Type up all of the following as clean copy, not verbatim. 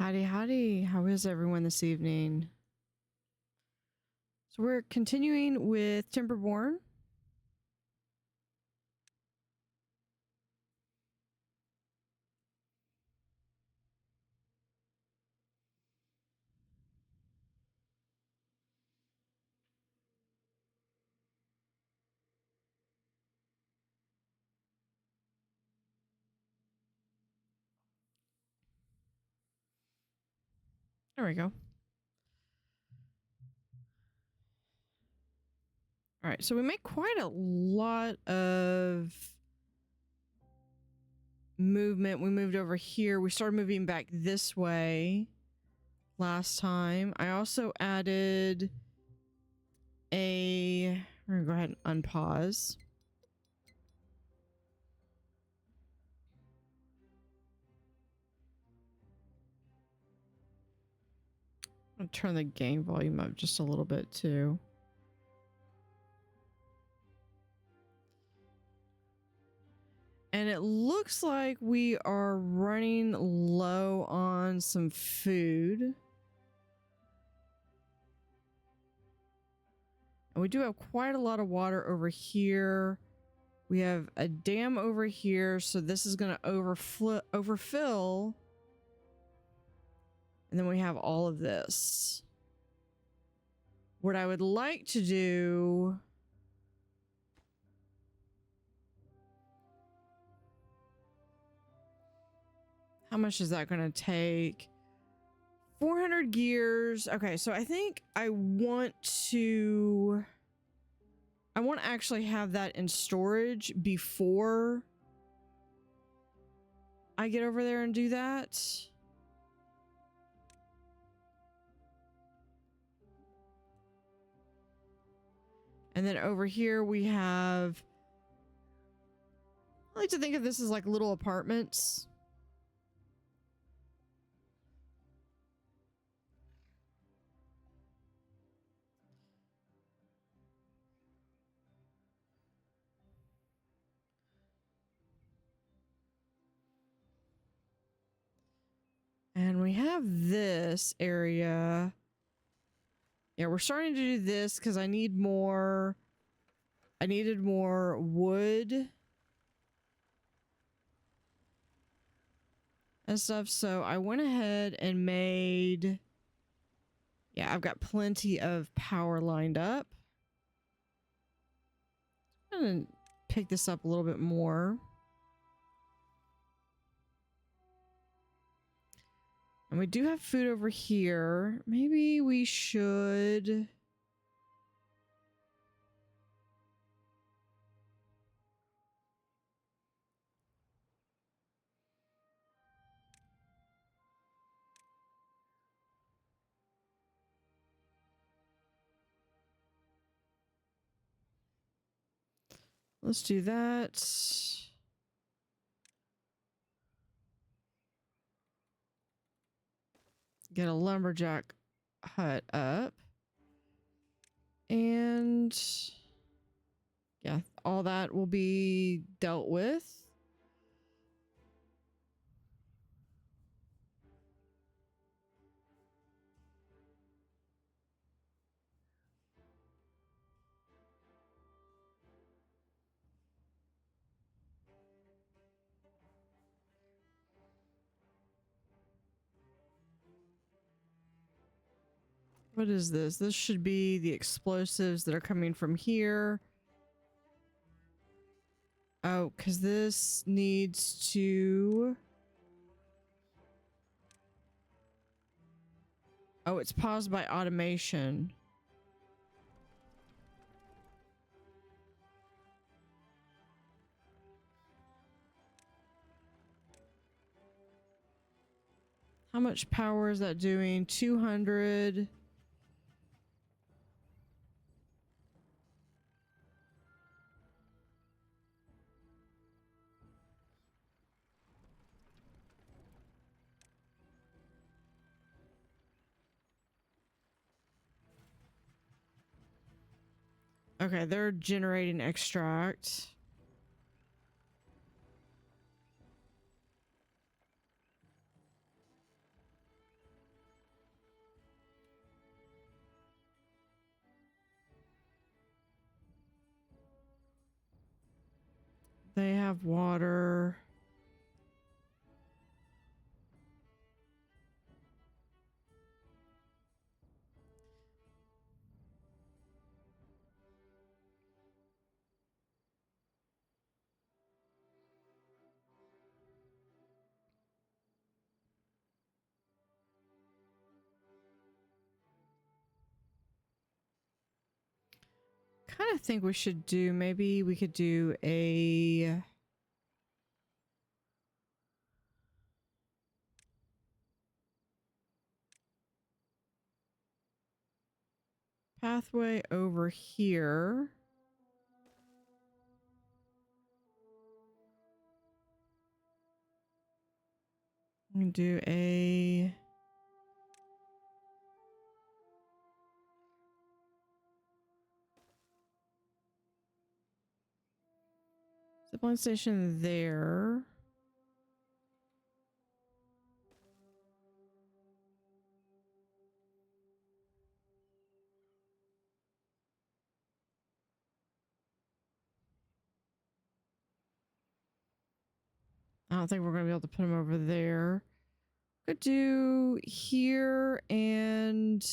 Howdy, howdy. How is everyone this evening? So we're continuing with Timberborn. There we go. All right, so we make quite a lot of movement. We moved over here. We started moving back this way last time. I also added a... We're gonna go ahead and unpause. I'll turn the game volume up just a little bit too. And it looks like we are running low on some food. And we do have quite a lot of water over here. We have a dam over here, so this is going to overfill. And then we have all of this. What I would like to do... How much is that going to take? 400 gears. Okay, so I think I want to actually have that in storage before I get over there and do that. And then over here we have... I like to think of this as like little apartments. And we have this area. Yeah, we're starting to do this because I needed more wood and stuff. So I went ahead and made... Yeah, I've got plenty of power lined up. I'm going to pick this up a little bit more. And we do have food over here. Maybe we should... Let's do that. Get a lumberjack hut up. And yeah, all that will be dealt with. What is this? This should be the explosives that are coming from here. Oh, because this needs to... Oh, it's paused by automation. How much power is that doing? 200... Okay, they're generating extract. They have water. Kind of think we should do, maybe we could do a pathway over here. We can do a zipline station there. I don't think we're going to be able to put him over there. Could do here and...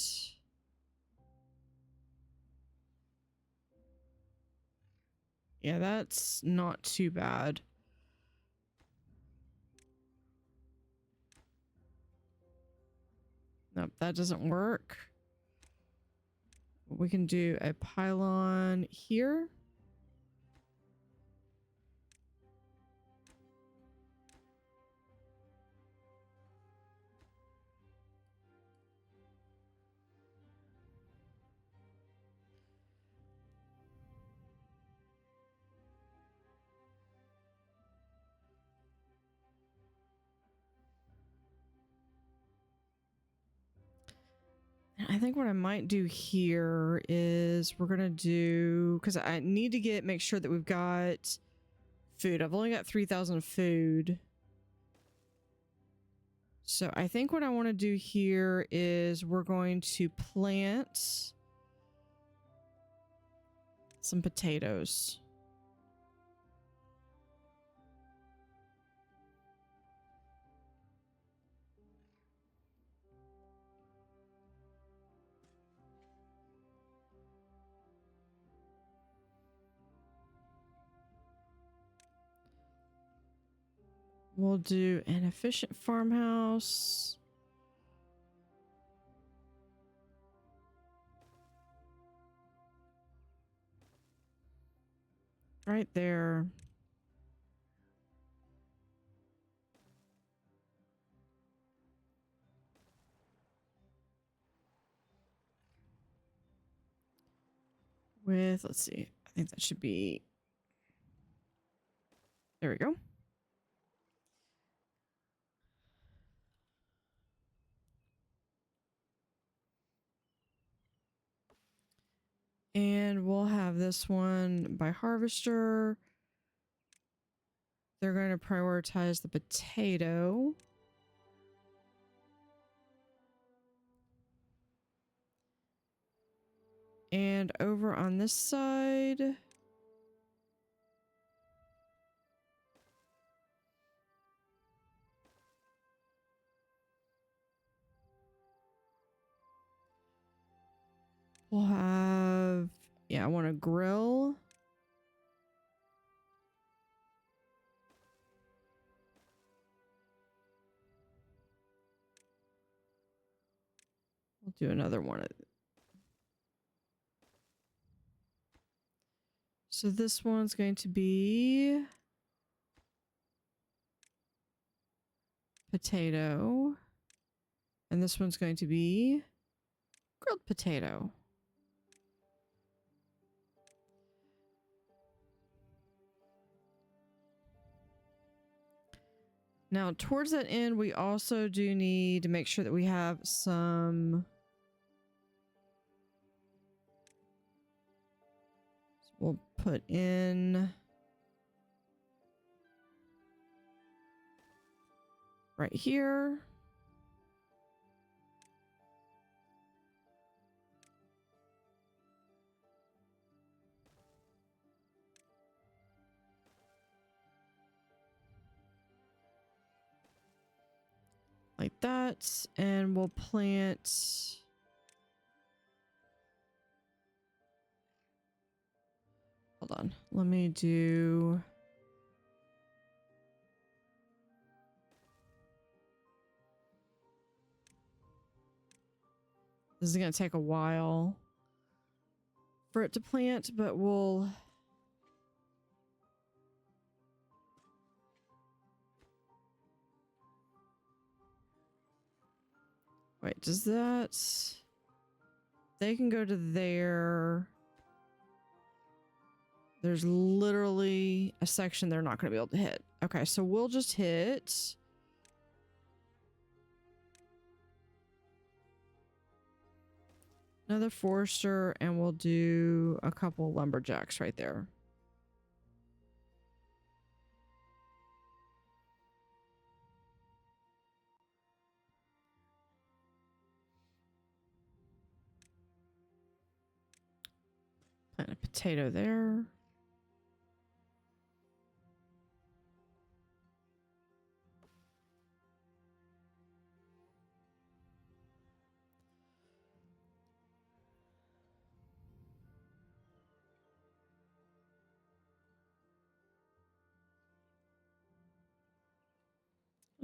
Yeah, that's not too bad. Nope, that doesn't work. We can do a pylon here. I think what I might do here is we're gonna do, because I need to make sure that we've got food. I've only got 3,000 food. So I think what I want to do here is we're going to plant some potatoes. We'll do an efficient farmhouse. Right there. With, let's see, I think that should be, there we go. And we'll have this one by harvester. They're going to prioritize the potato. And over on this side, we'll have, yeah, I want a grill. We'll do another one. So this one's going to be potato. And this one's going to be grilled potato. Now, towards that end, we also do need to make sure that we have some... So we'll put in... right here. like that, and we'll plant. Hold on, let me do. This is gonna take a while for it to plant, but we'll. Wait, does that... They can go to there. There's literally a section they're not going to be able to hit. Okay, so we'll just hit... another forester, and we'll do a couple lumberjacks right there. Plant a potato there.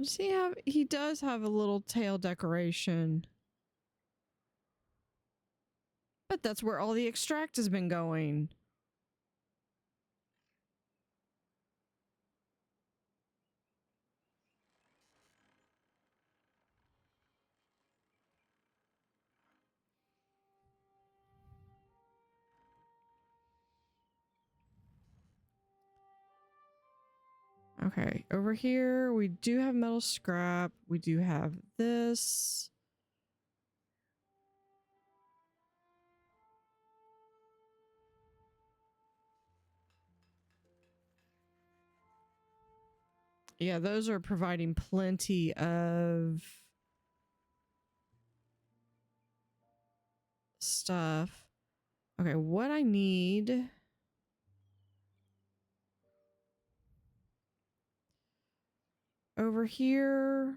See how he does have a little tail decoration. But that's where all the extract has been going. Okay, over here we do have metal scrap. We do have this. Yeah, those are providing plenty of stuff. Okay, what I need... over here...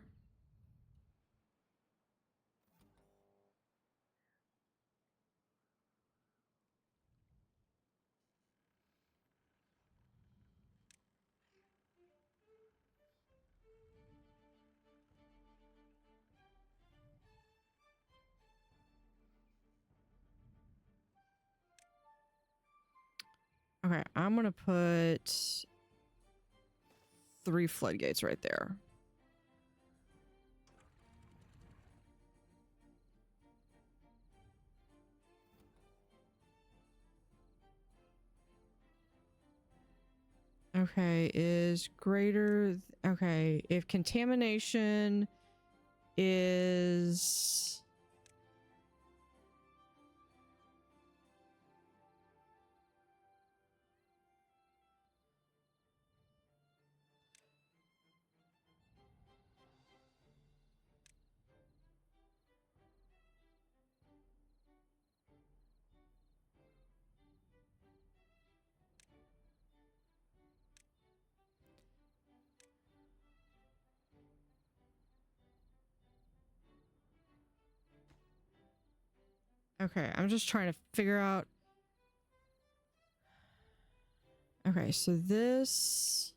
Okay, I'm gonna put 3 floodgates right there. Okay, is greater... okay, if contamination is... okay, I'm just trying to figure out... okay, so this...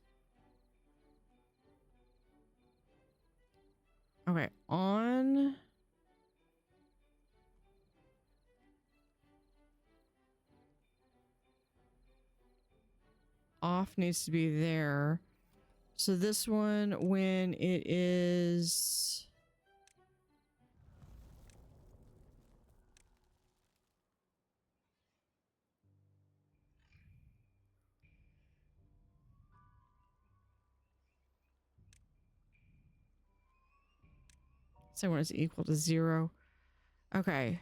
okay, on... off needs to be there. So this one, when it is... so when it's equal to 0. Okay.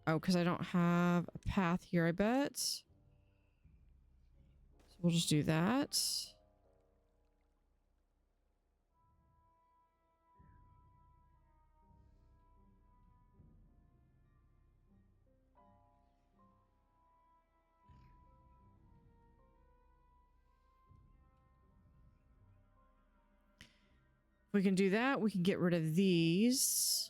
Oh, because I don't have a path here, I bet. So we'll just do that. If we can do that, we can get rid of these.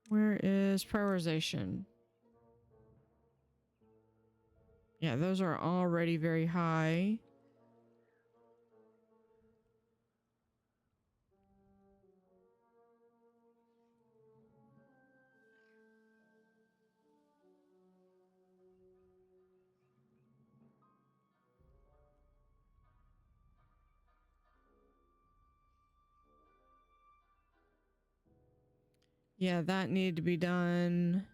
Where is prioritization? Yeah, those are already very high. Yeah, that needed to be done.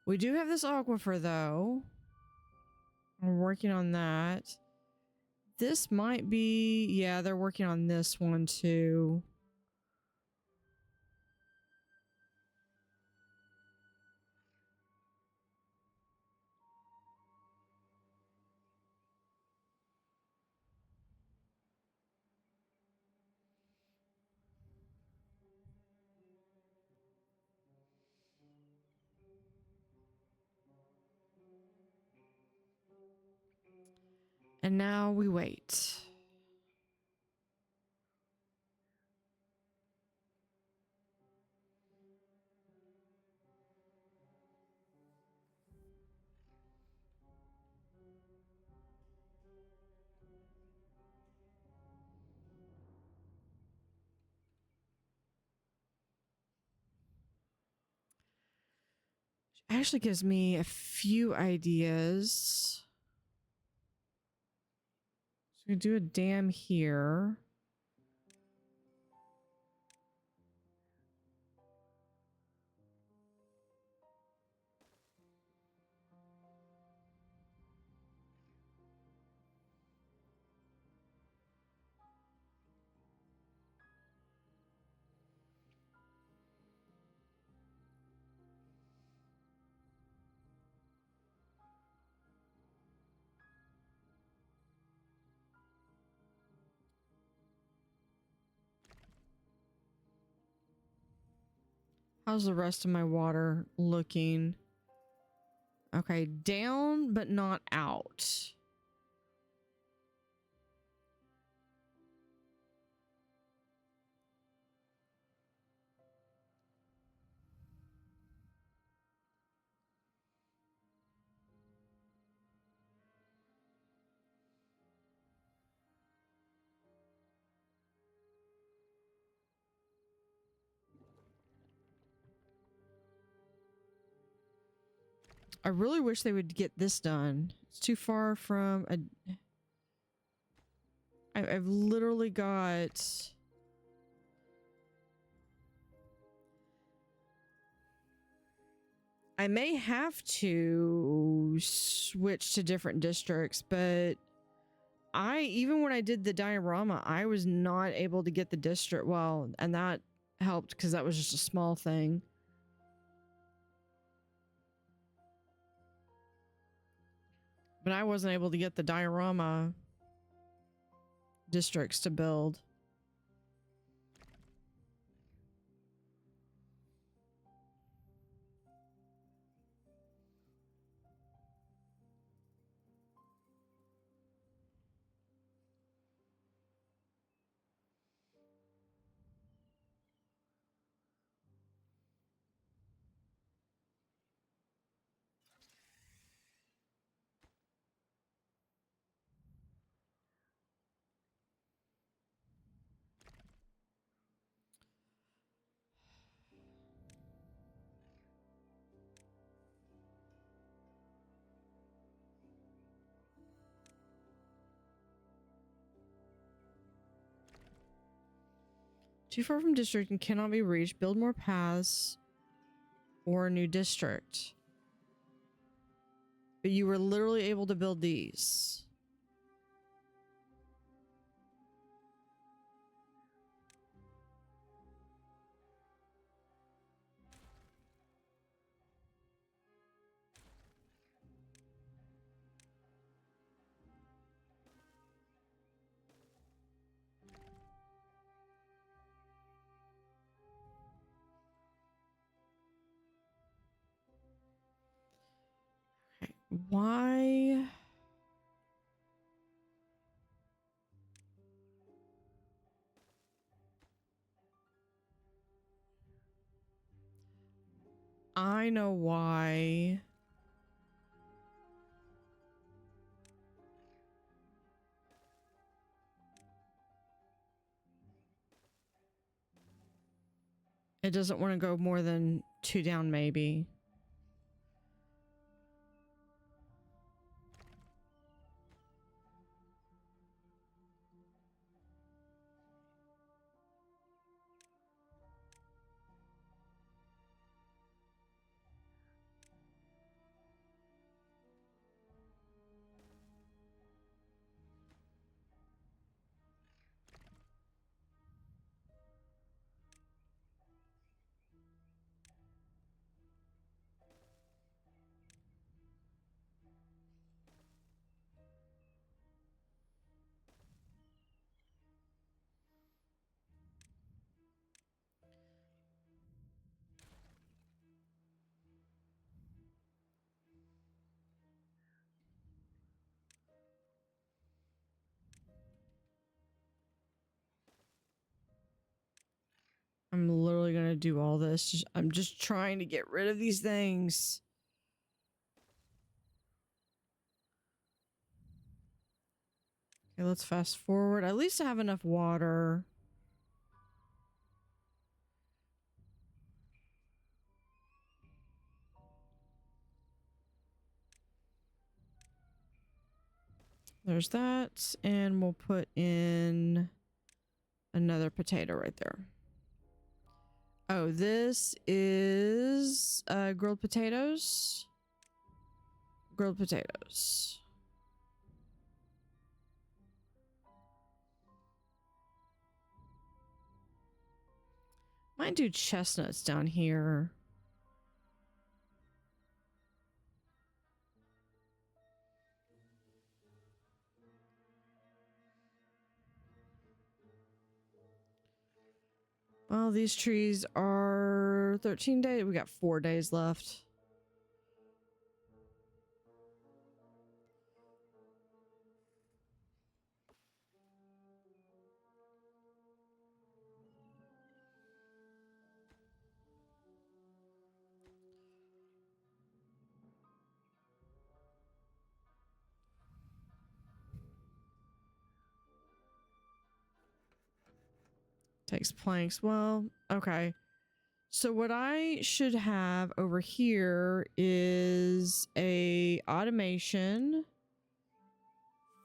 We do have this aquifer, though. We're working on that. This might be... Yeah, they're working on this one, too. And now we wait. Actually gives me a few ideas. So we do a dam here. How's the rest of my water looking? Okay, down but not out. I really wish they would get this done. It's too far from a... I've literally got... I may have to switch to different districts, but even when I did the diorama, I was not able to get the district well, and that helped because that was just a small thing. But I wasn't able to get the diorama districts to build. Too far from district and cannot be reached. Build more paths or a new district. But you were literally able to build these. Why? I know why. It doesn't want to go more than 2 down, maybe. I'm literally gonna do all this. I'm just trying to get rid of these things. Okay, let's fast forward. At least I have enough water. There's that. And we'll put in another potato right there. Oh, this is grilled potatoes. Grilled potatoes. Might do chestnuts down here. Well, these trees are 13 days. We got 4 days left. Takes planks. Well, okay. So what I should have over here is a automation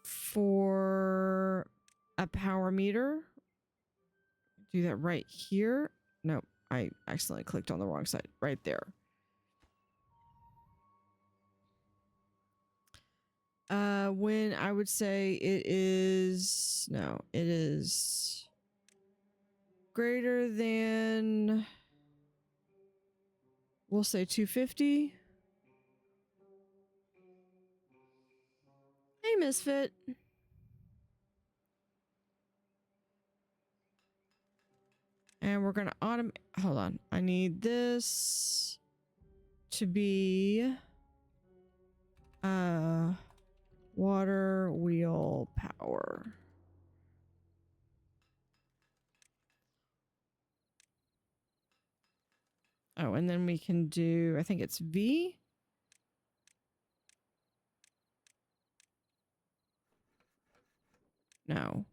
for a power meter. Do that right here. No, I accidentally clicked on the wrong side. Right there. When I would say it is... No, it is greater than... We'll say 250. Hey, Misfit. And we're gonna automate. Hold on. I need this to be water wheel power. Oh, and then we can do, I think it's V. No.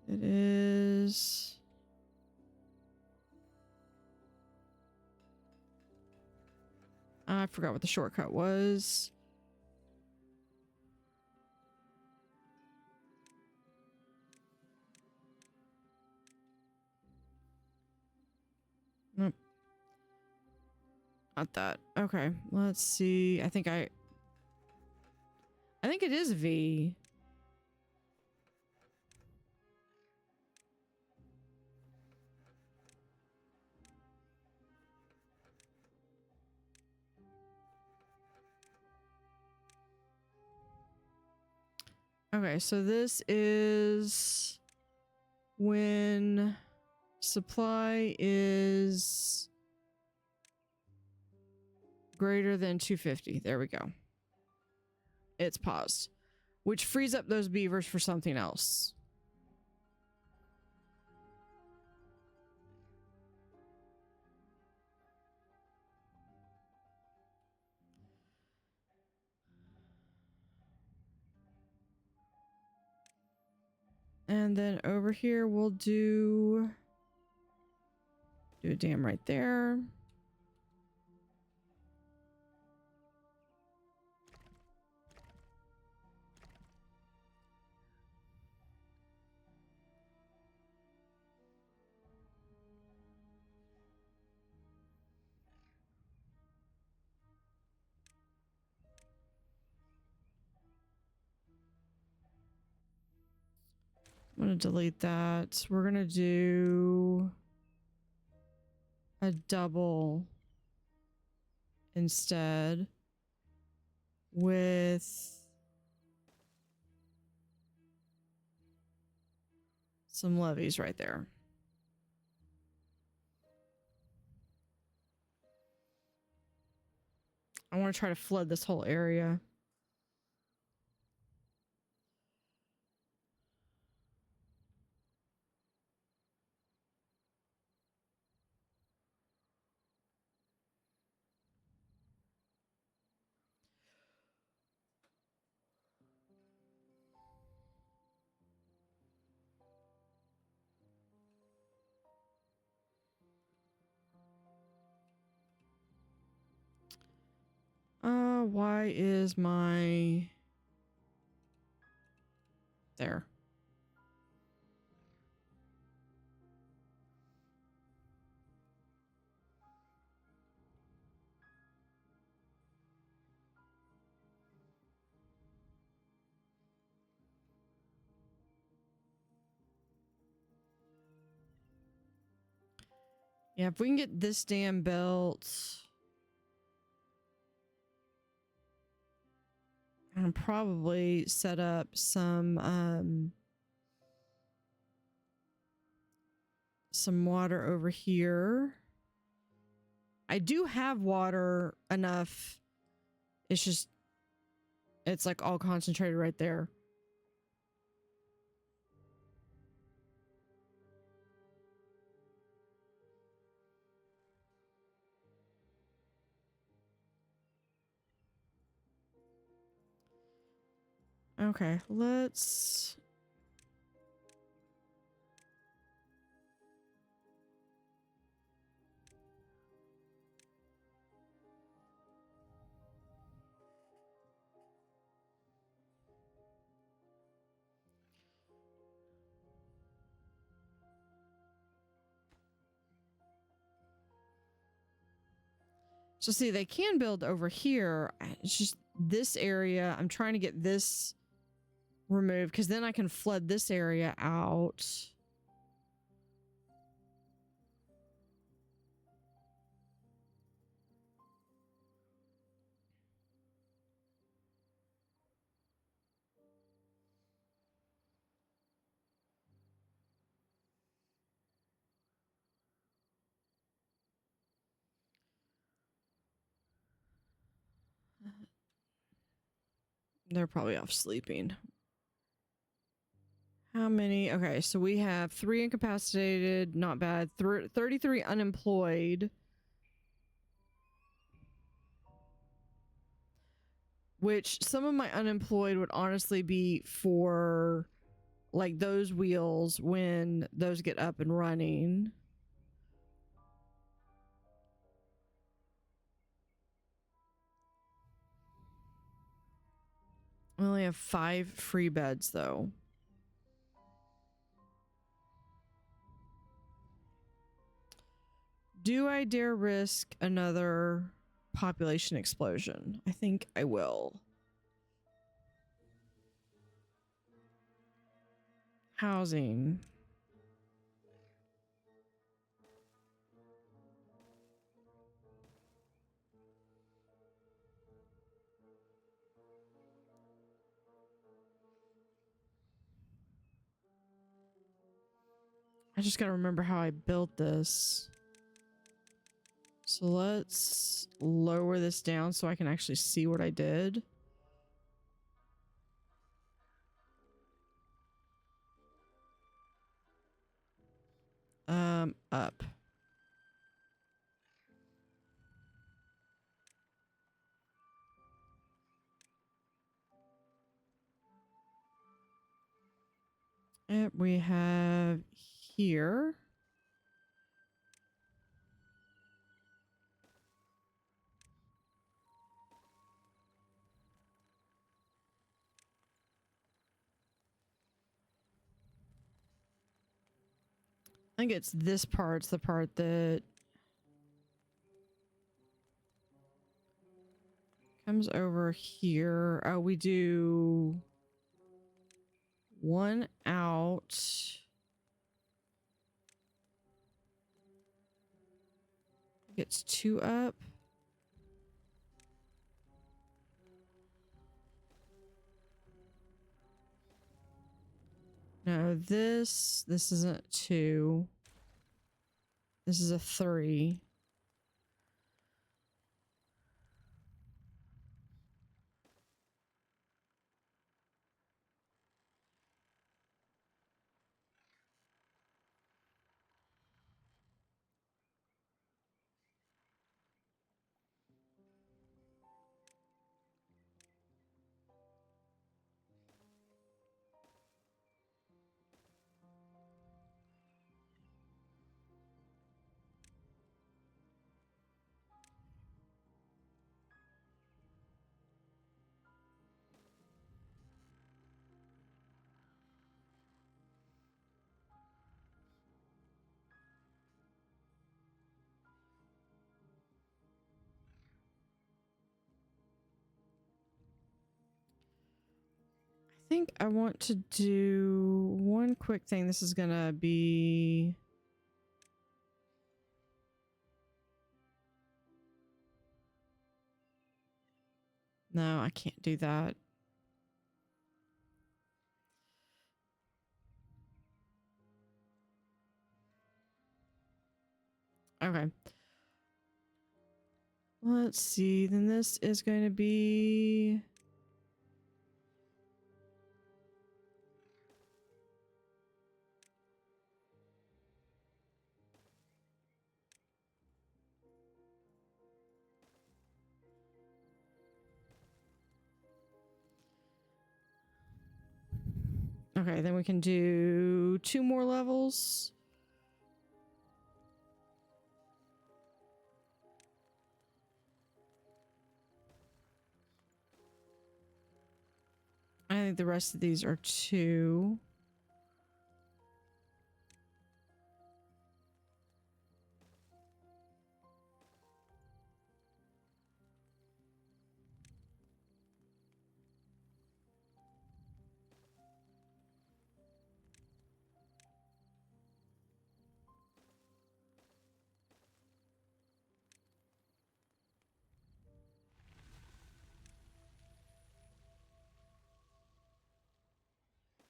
It is... I forgot what the shortcut was. Nope. Not that. Okay, let's see. I think it is V. Okay, so this is when supply is greater than 250. There we go. It's paused, which frees up those beavers for something else. And then over here, we'll do a dam right there. I'm going to delete that. We're going to do a double instead with some levees right there. I want to try to flood this whole area. Why is my... There. Yeah, if we can get this dam built... And probably set up some water over here. I do have water enough. It's just, it's like all concentrated right there. Okay, let's... So see, they can build over here. It's just this area. I'm trying to get this removed because then I can flood this area out. They're probably off sleeping. How many? Okay, so we have 3 incapacitated, not bad. 33 unemployed. Which some of my unemployed would honestly be for like those wheels when those get up and running. I only have 5 free beds though. Do I dare risk another population explosion? I think I will. Housing. just gotta remember how I built this. So let's lower this down so I can actually see what I did. Up. Yep, we have here. I think it's this part's the part that comes over here. Oh, we do one out. Gets two up. No, this isn't two. This is a three. I think I want to do one quick thing. This is gonna be... No, I can't do that. Okay. Let's see. Then this is going to be... Okay, then we can do 2 more levels. I think the rest of these are 2.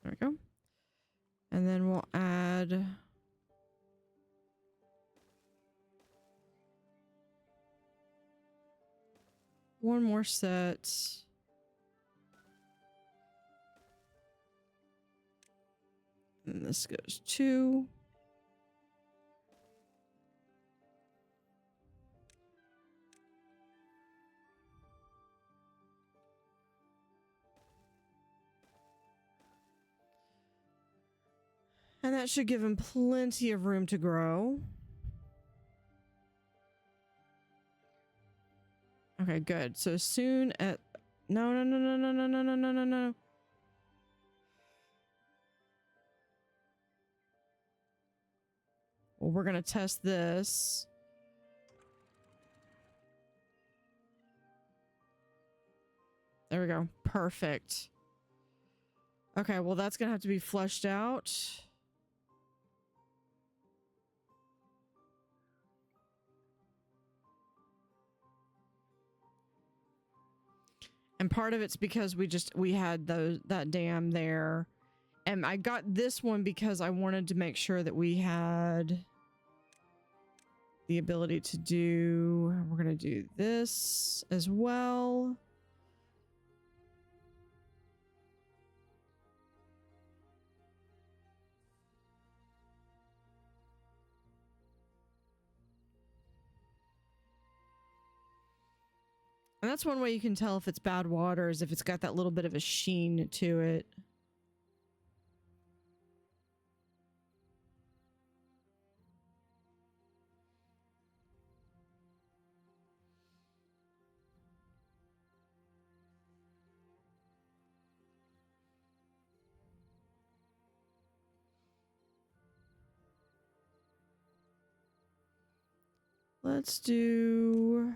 There we go. And then we'll add... one more set. And this goes 2. And that should give him plenty of room to grow. Okay, good. So as soon as... No, no, no, no, no, no, no, no, no, no, no. Well, we're going to test this. There we go. Perfect. Okay, well, that's going to have to be flushed out. And part of it's because we had that dam there And I got this one because I wanted to make sure that we had the ability to do, we're going to do this as well. And that's one way you can tell if it's bad water, is if it's got that little bit of a sheen to it. Let's do...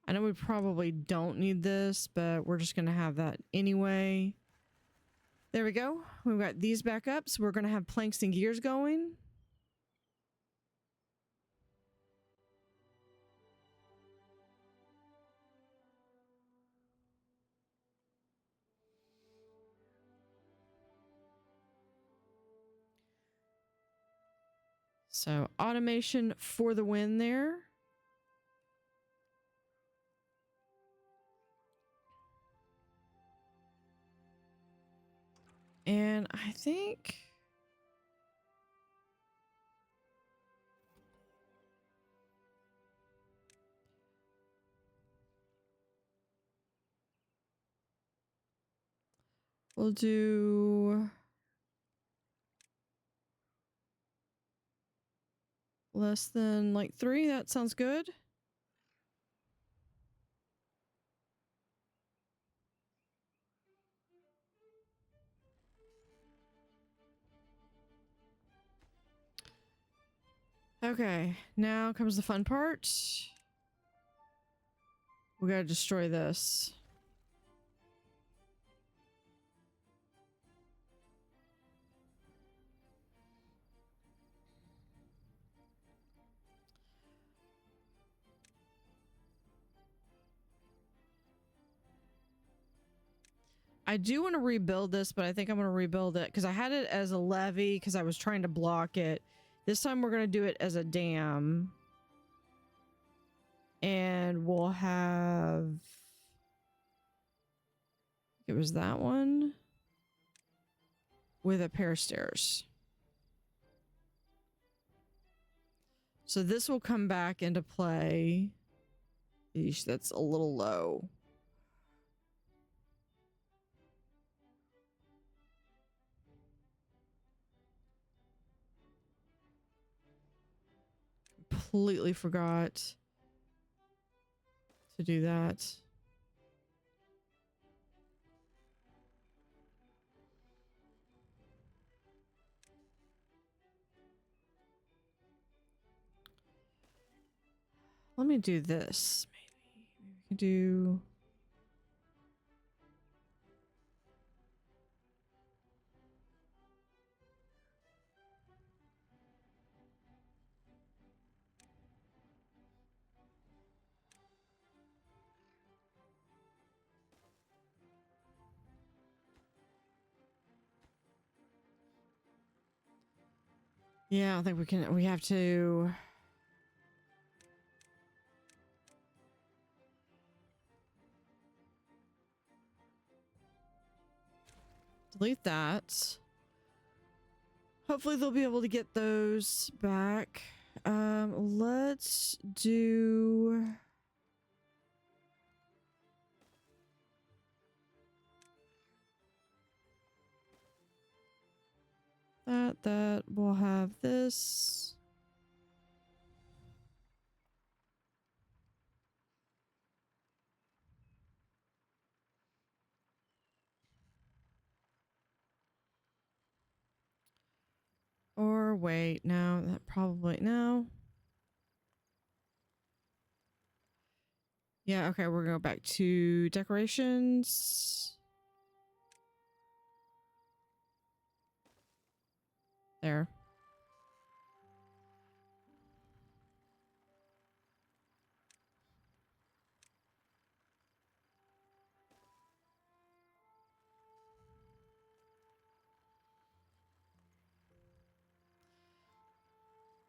I know we probably don't need this, but we're just going to have that anyway. There we go. We've got these back up, so we're going to have planks and gears going. So automation for the win there. And I think... we'll do... less than like 3. That sounds good. Okay, now comes the fun part. We gotta destroy this. I do want to rebuild this, but I think I'm going to rebuild it because I had it as a levee because I was trying to block it. This time we're going to do it as a dam. And we'll have... it was that one with a pair of stairs. So this will come back into play. Eesh, that's a little low. Completely forgot to do that. Let me do this. Maybe we can do... yeah, I think we can. We have to... delete that. Hopefully they'll be able to get those back. Let's do... that we'll have this. Or wait, no, that probably, no. Yeah, okay, we're gonna go back to decorations. There.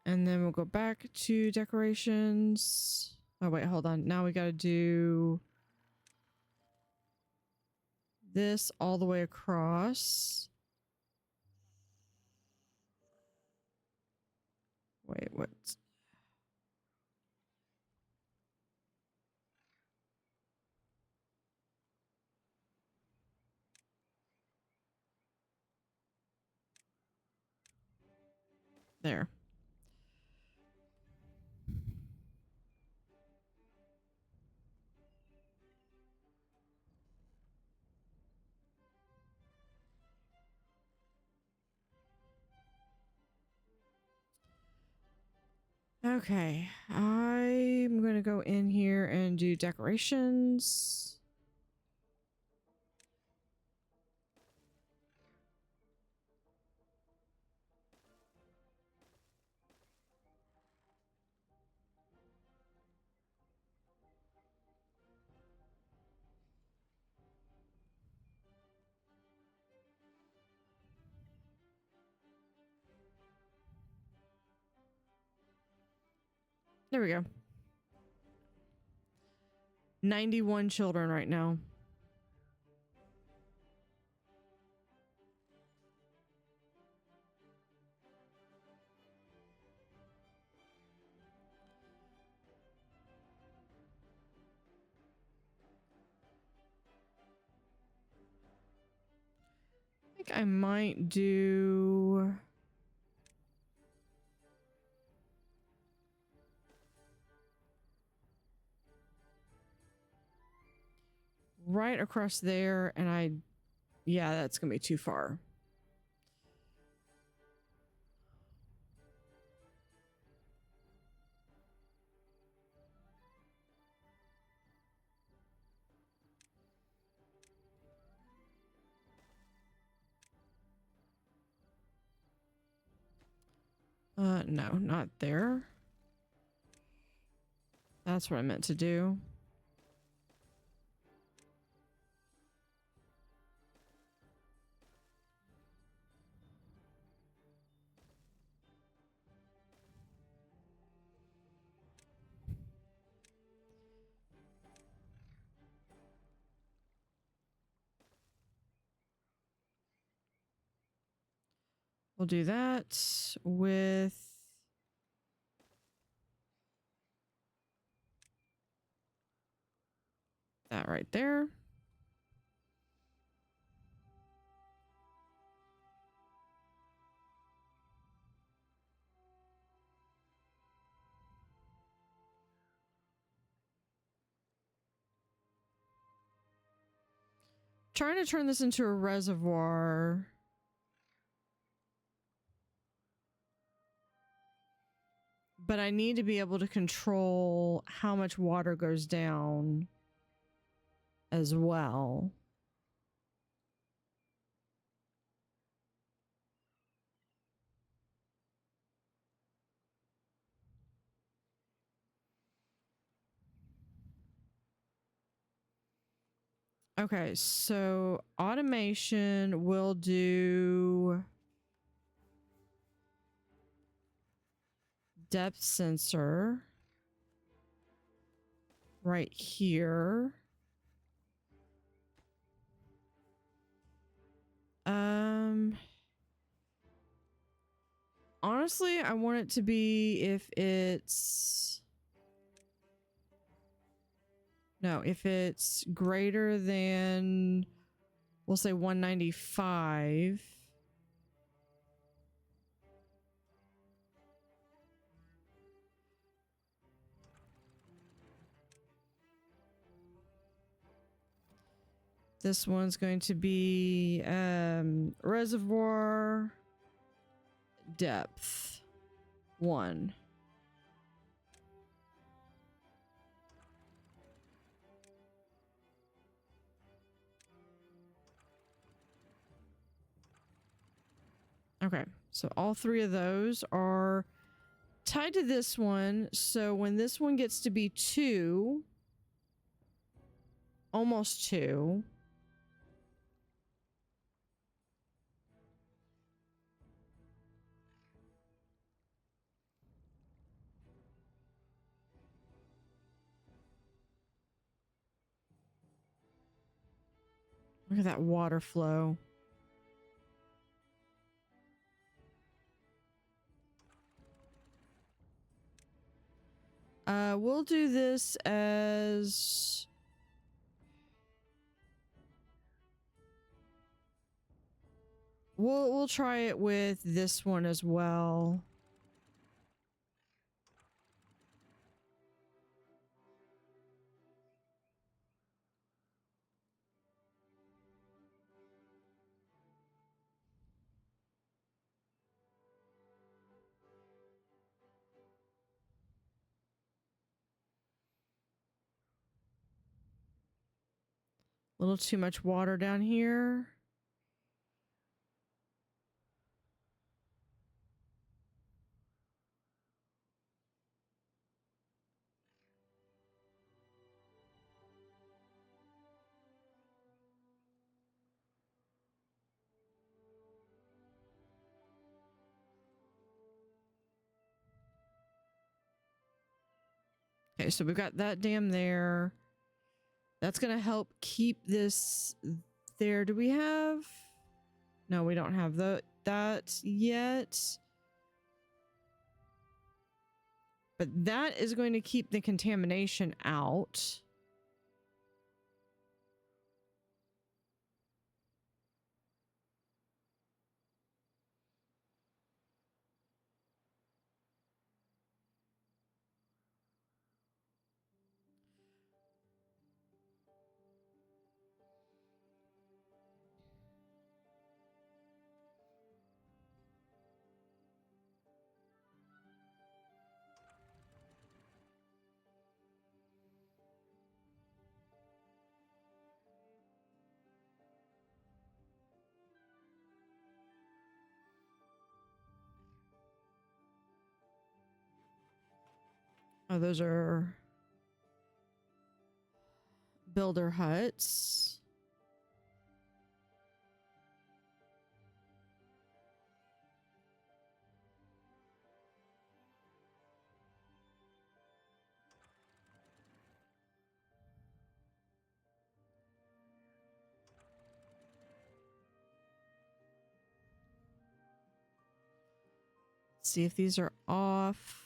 And then we'll go back to decorations. Oh, wait, hold on. Now we got to do this all the way across. Wait, what's... There. Okay, I'm gonna go in here and do decorations. There we go. 91 children right now. I think I might do... right across there, and yeah, that's gonna be too far. No, not there. That's what I meant to do. We'll do that with that right there. Trying to turn this into a reservoir. But I need to be able to control how much water goes down as well. Okay, so automation will do depth sensor right here. Honestly, I want it to be if it's... No, if it's greater than, we'll say 195. This one's going to be reservoir depth 1. Okay, so all 3 of those are tied to this one. So when this one gets to be 2, almost 2, Look at that water flow. We'll do this as... We'll try it with this one as well. A little too much water down here. Okay, so we've got that dam there. That's going to help keep this there. Do we have... No, we don't have that yet. But that is going to keep the contamination out. Oh, those are builder huts. Let's see if these are off.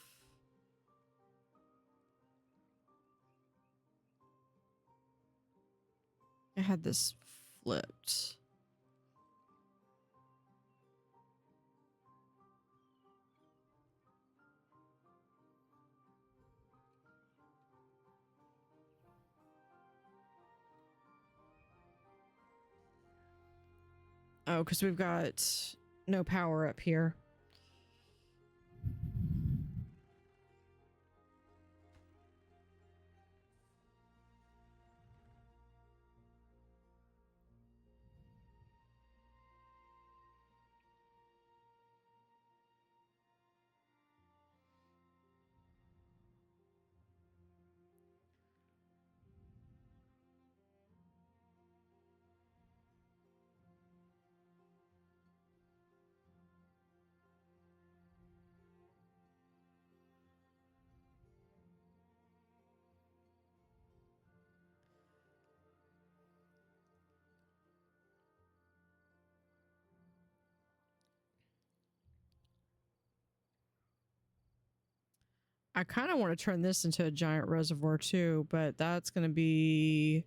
I had this flipped. Oh, because we've got no power up here. I kind of want to turn this into a giant reservoir too, but that's going to be...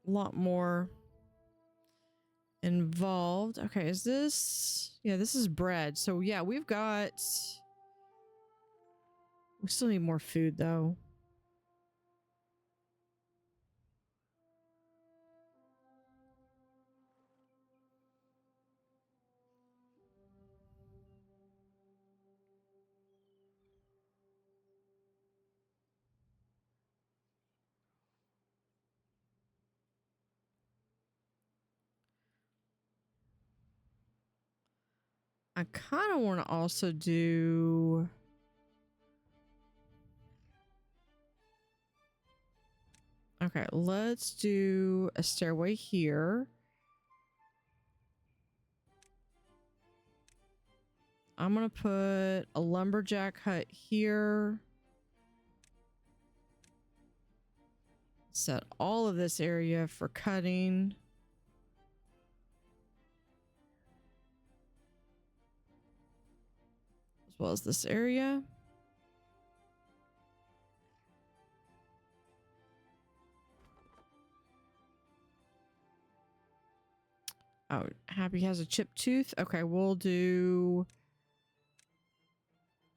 a lot more involved. Okay, is this... Yeah, this is bread. So yeah, we've got... We still need more food though. I kind of want to also do... Okay, let's do a stairway here. I'm gonna put a lumberjack hut here. Set all of this area for cutting. As well as this area. Oh, Happy has a chipped tooth. Okay, we'll do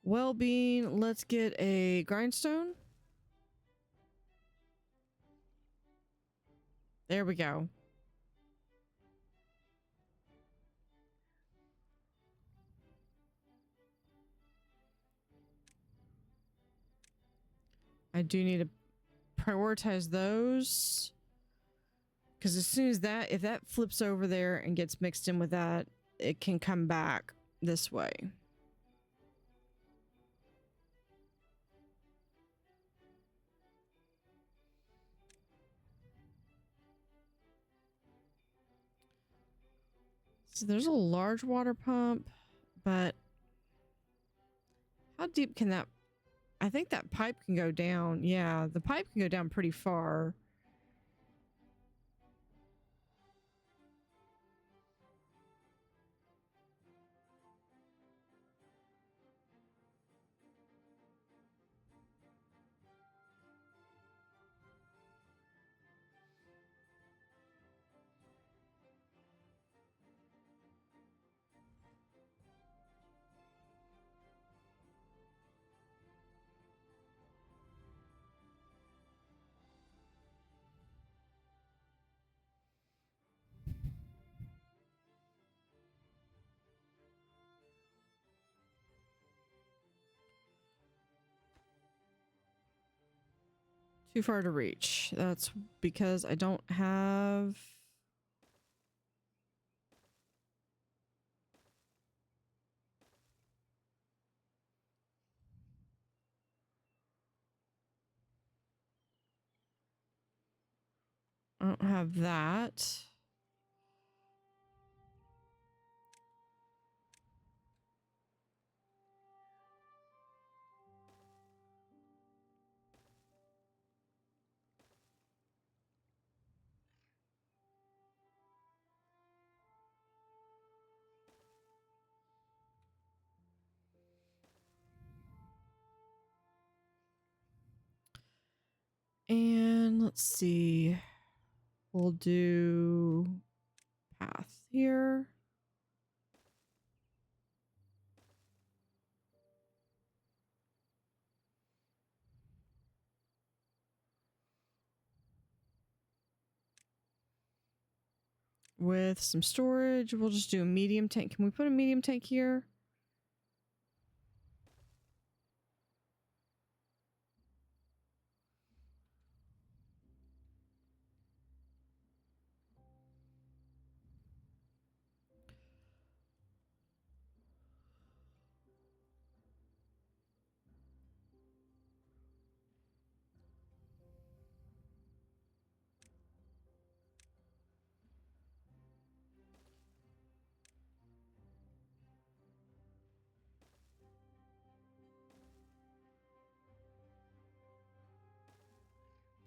well-being. Let's get a grindstone. There we go. I do need to prioritize those. Because as soon as if that flips over there and gets mixed in with that, it can come back this way. So there's a large water pump, but how deep can that? I think that pipe can go down. Yeah, the pipe can go down pretty far. Too far to reach. That's because I don't have... I don't have that. And let's see. We'll do path here. With some storage, we'll just do a medium tank. Can we put a medium tank here?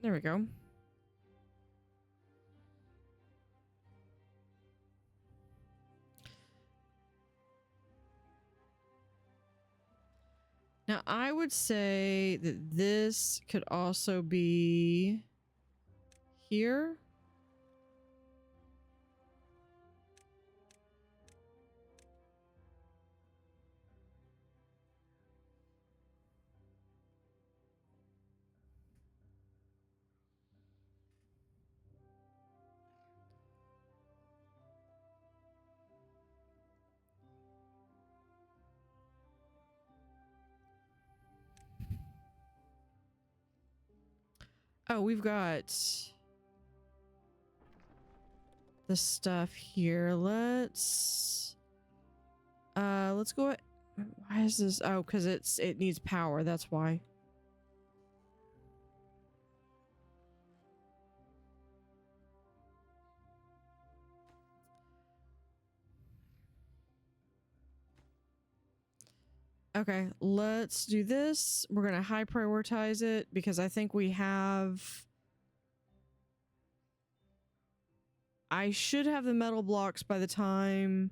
There we go. Now, I would say that this could also be here. Oh, we've got the stuff here. Let's go. Why is this? Oh, because it needs power. That's why. Okay, let's do this. We're gonna high prioritize it because I think we have... I should have the metal blocks by the time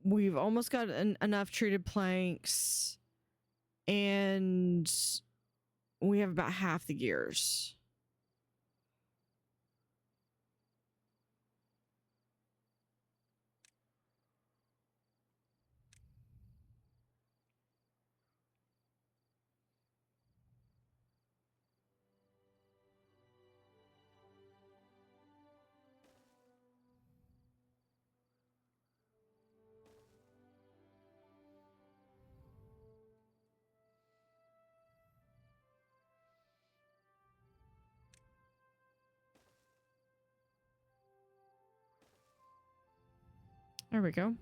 we've almost got enough treated planks, and we have about half the gears. There we go.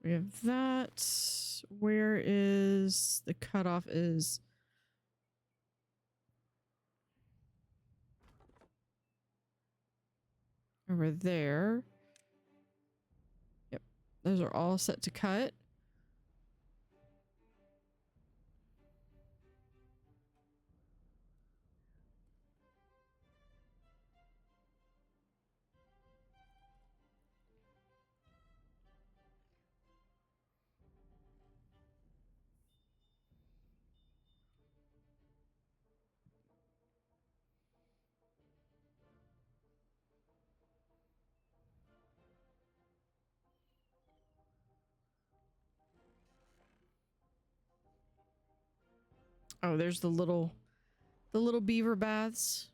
We have that. Where is the cutoff is... over there. Yep. Those are all set to cut. Oh, there's the little beaver baths.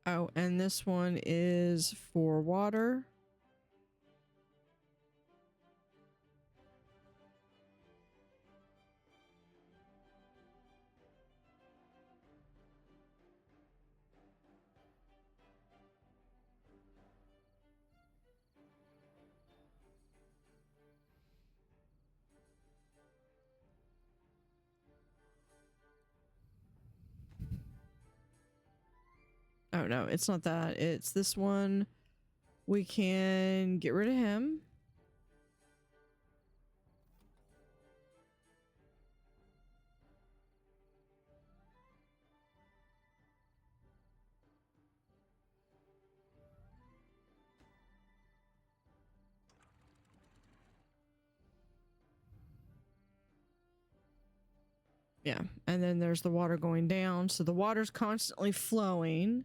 Oh, and this one is for water. Oh, no, it's not that. It's this one. We can get rid of him. Yeah, and then there's the water going down. So the water's constantly flowing.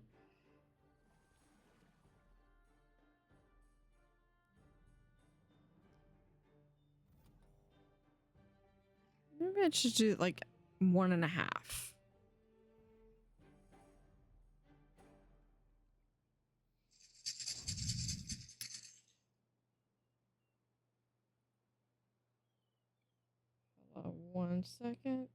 Maybe I should do like 1.5. Hold on 1 second.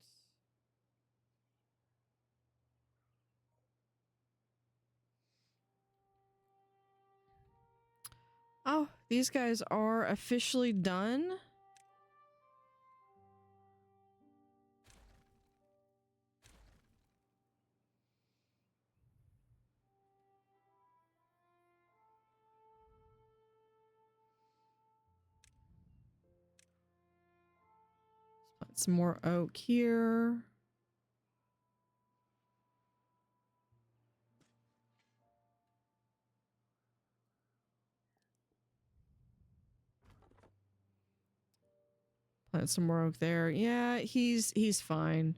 Oh, these guys are officially done. Put some more oak here. Plant some more oak there. Yeah, he's fine.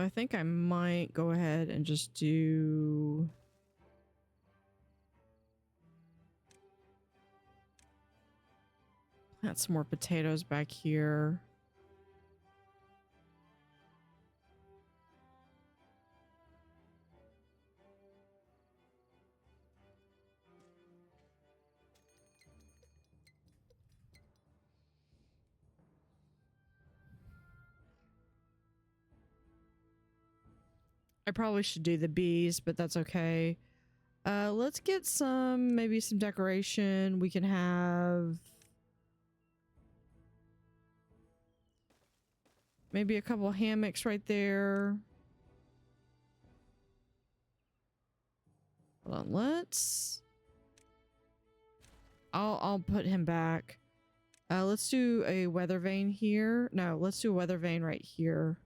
So I think I might go ahead and just do... plant some more potatoes back here. I probably should do the bees, but that's okay. Let's get some, maybe some decoration. We can have maybe a couple hammocks right there. Hold on, I'll put him back. Let's do a weather vane here. No, let's do a weather vane right here.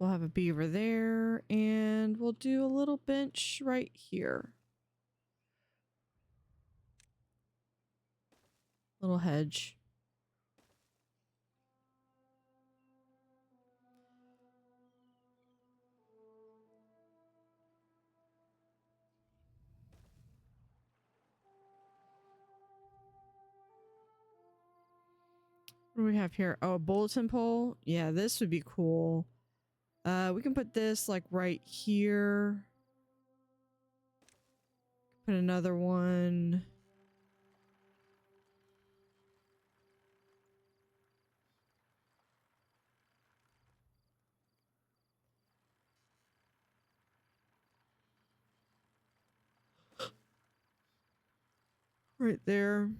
We'll have a beaver there, and we'll do a little bench right here. Little hedge. What do we have here? Oh, a bulletin pole. Yeah, this would be cool. We can put this like right here. Put another one. Right there.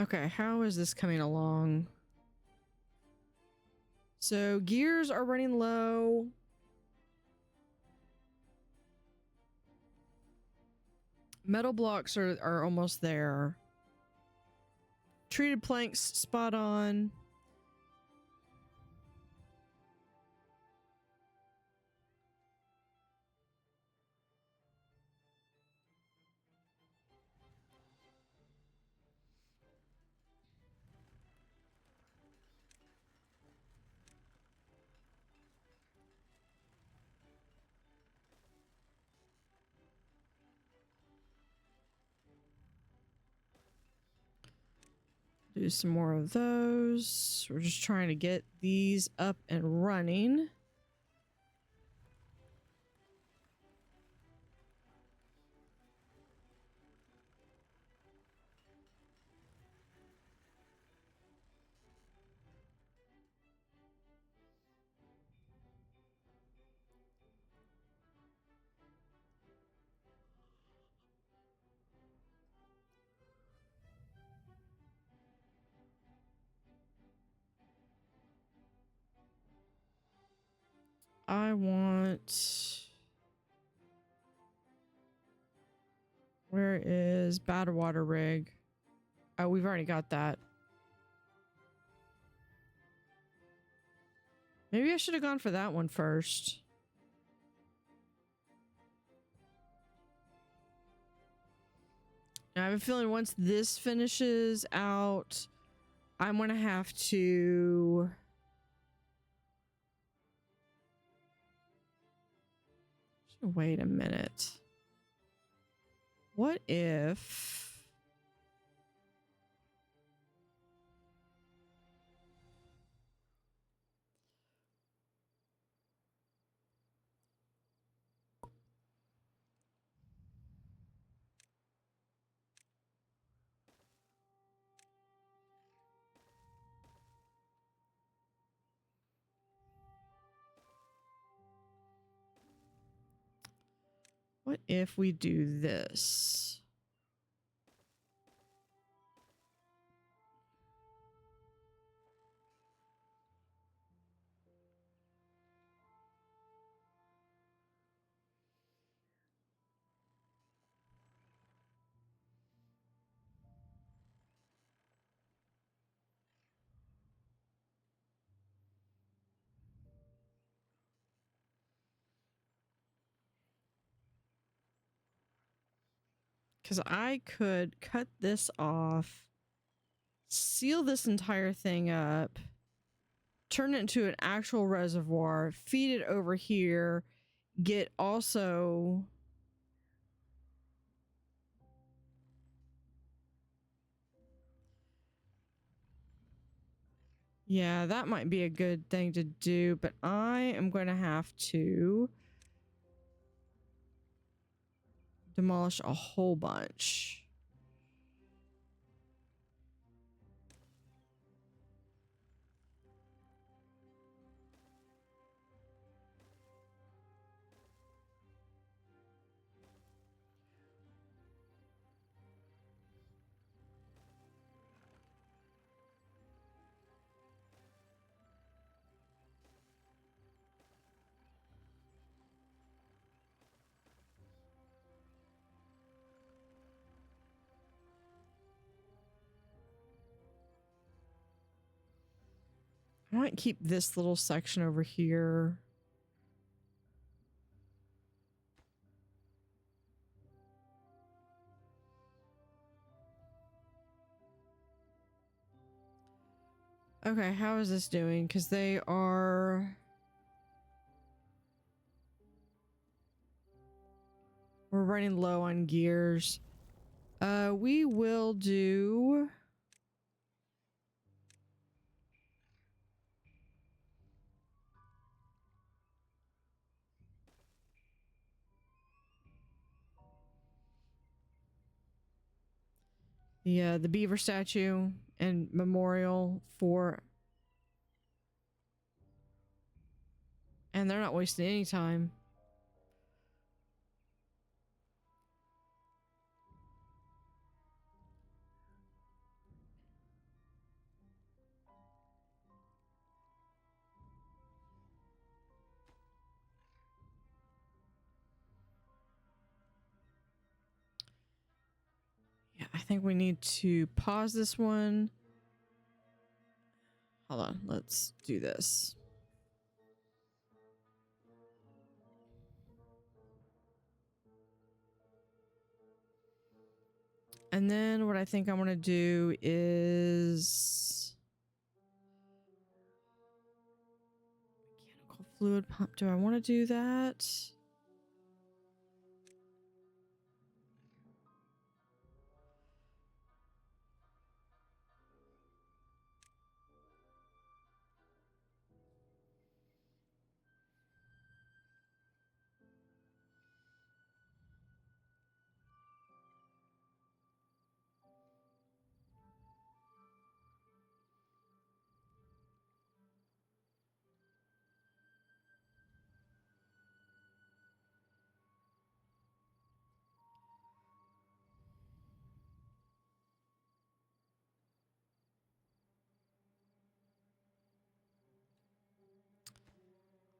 Okay, how is this coming along? So gears are running low. Metal blocks are almost there. Treated planks spot on. Do some more of those. We're just trying to get these up and running. I want... Where is battle water rig? Oh, we've already got that. Maybe I should have gone for that one first. I have a feeling once this finishes out, I'm gonna have to... Wait a minute. What if... What if we do this? Because I could cut this off, seal this entire thing up, turn it into an actual reservoir, feed it over here, get also... Yeah, that might be a good thing to do, but I am going to have to demolish a whole bunch. I might keep this little section over here. Okay, how is this doing? Because they are... We're running low on gears. We will do... the beaver statue and memorial for... And they're not wasting any time. Yeah, I think we need to pause this one. Hold on, let's do this. And then what I think I'm gonna do is mechanical fluid pump. Do I want to do that?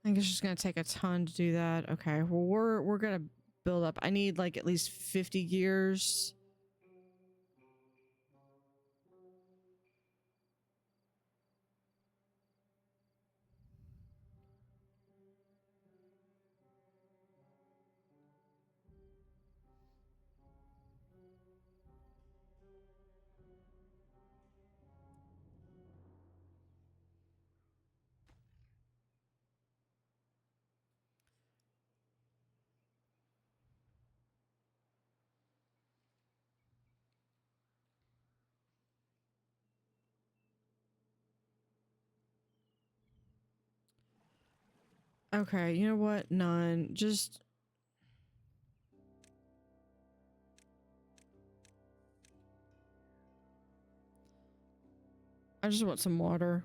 I think it's just gonna take a ton to do that. Okay, well we're gonna build up. I need like at least 50 gears. Okay, you know what? None. Just... I just want some water.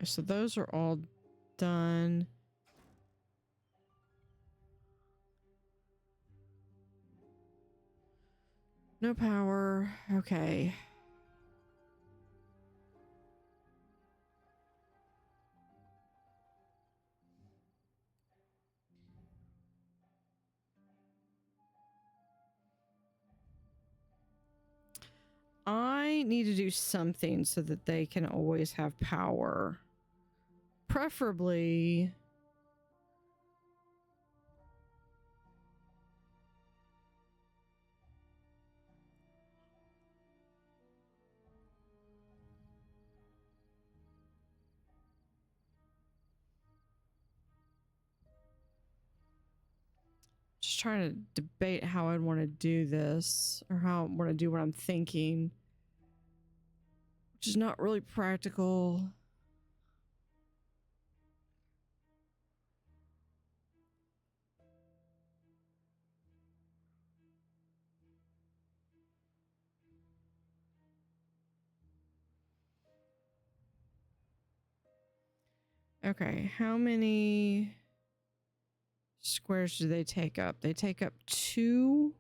so those are all done. No power. Okay. I need to do something so that they can always have power. Preferably... Just trying to debate how I'd want to do this, or how I want to do what I'm thinking, which is not really practical. Okay, how many squares do they take up? They take up 2.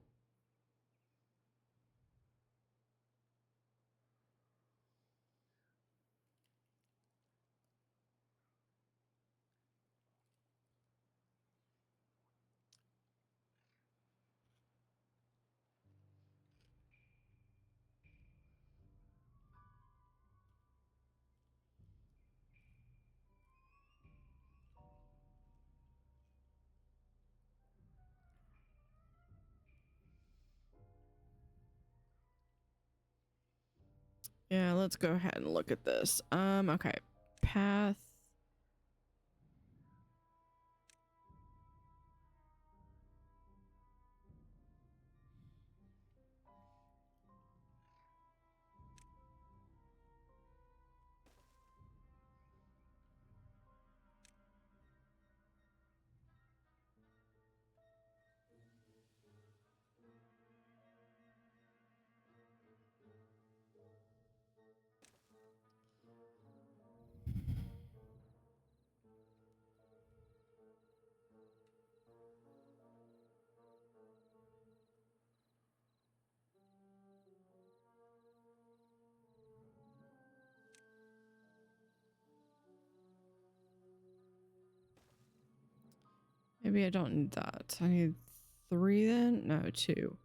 Yeah, let's go ahead and look at this. Okay. Path. Maybe I don't need that. I need 3 then? No, 2.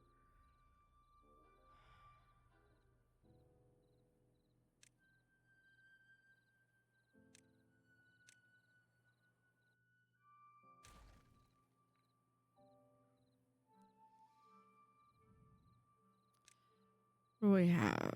What do we have?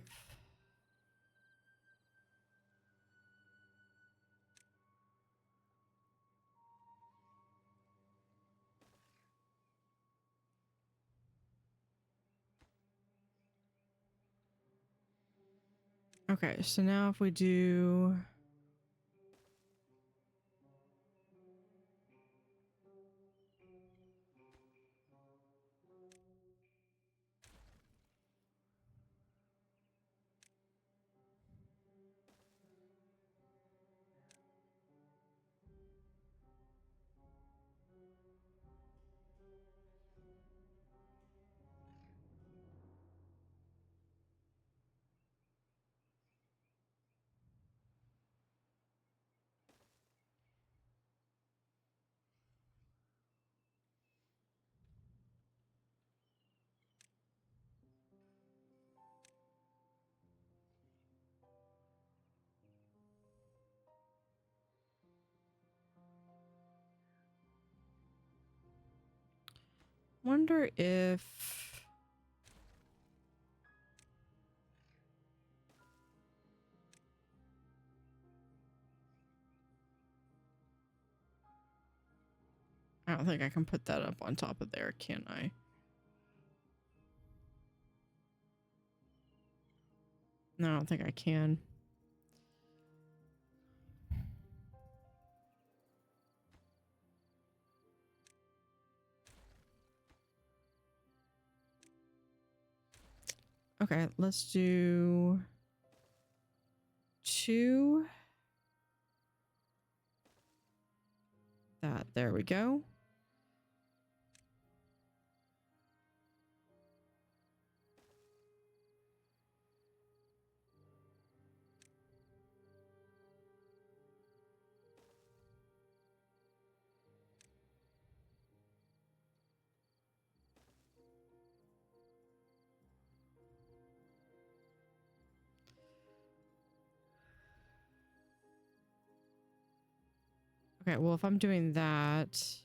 Okay, so now if we do... Wonder if... I don't think I can put that up on top of there, can I? No, I don't think I can. Okay, let's do 2. that. There we go. Okay, well, if I'm doing that...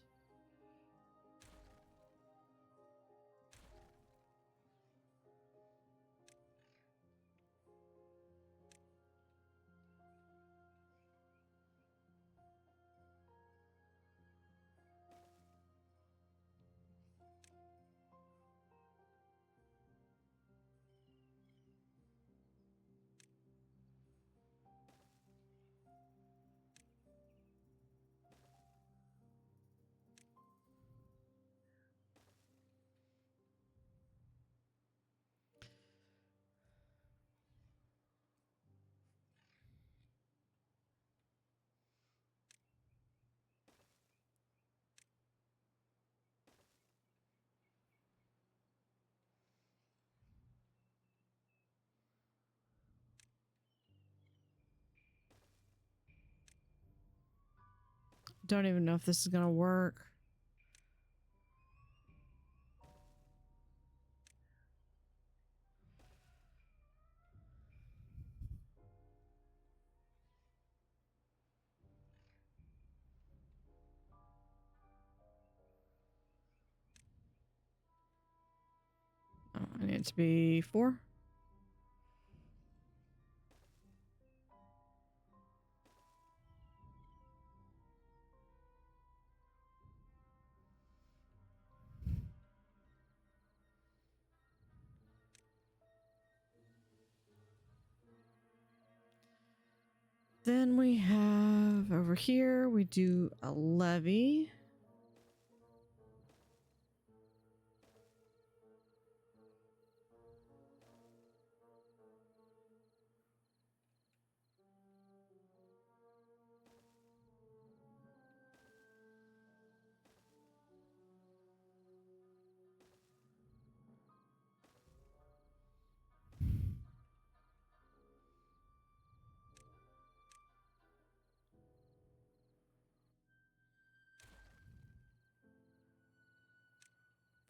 Don't even know if this is gonna work. Oh, I need it to be 4. Then we have over here, we do a levee.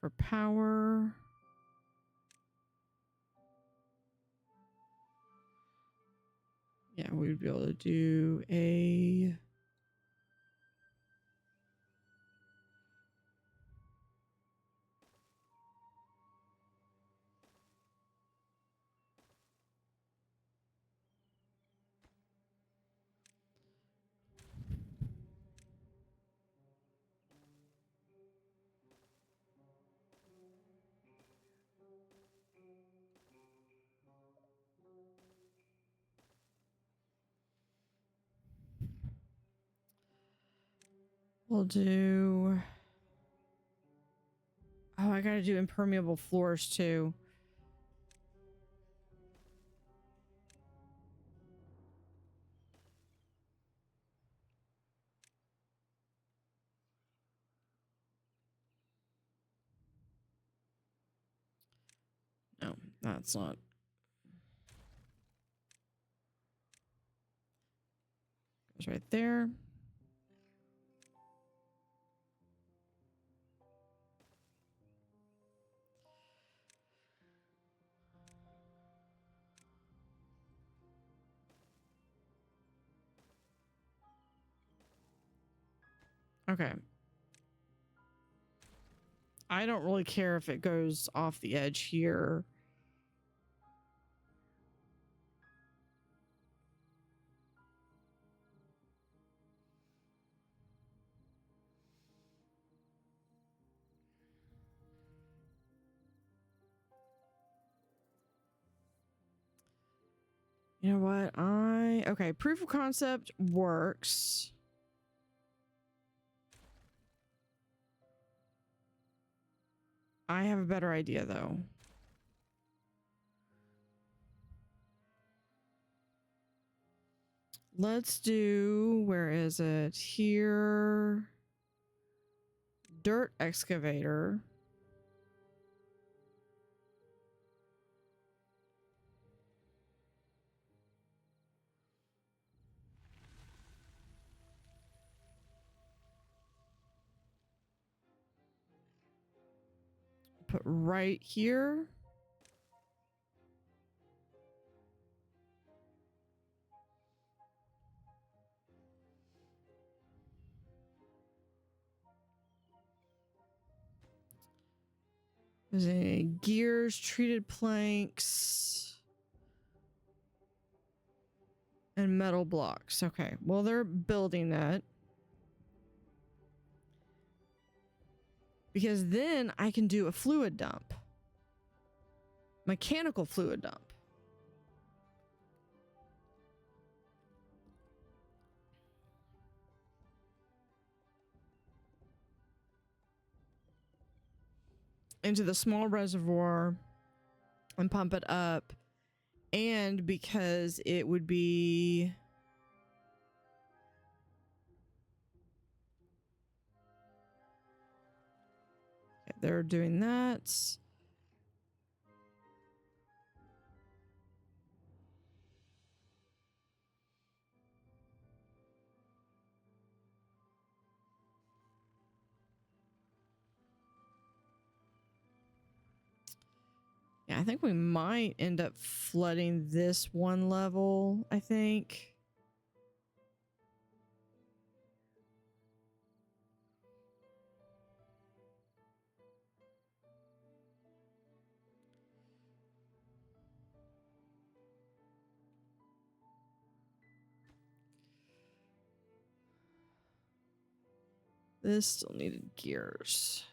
For power. Yeah, we'd be able to do a... We'll do... Oh, I gotta do impermeable floors too. No, that's not... Goes right there. Okay. I don't really care if it goes off the edge here. You know what? Okay, proof of concept works. I have a better idea though. Let's do, where is it? Here. dirt excavator. Put right here. There's any gears, treated planks, and metal blocks. Okay, well, they're building that. Because then I can do a fluid dump. Mechanical fluid dump. Into the small reservoir and pump it up. And because it would be... Okay, they're doing that. Yeah, I think we might end up flooding this one level, I think. This still needed gears.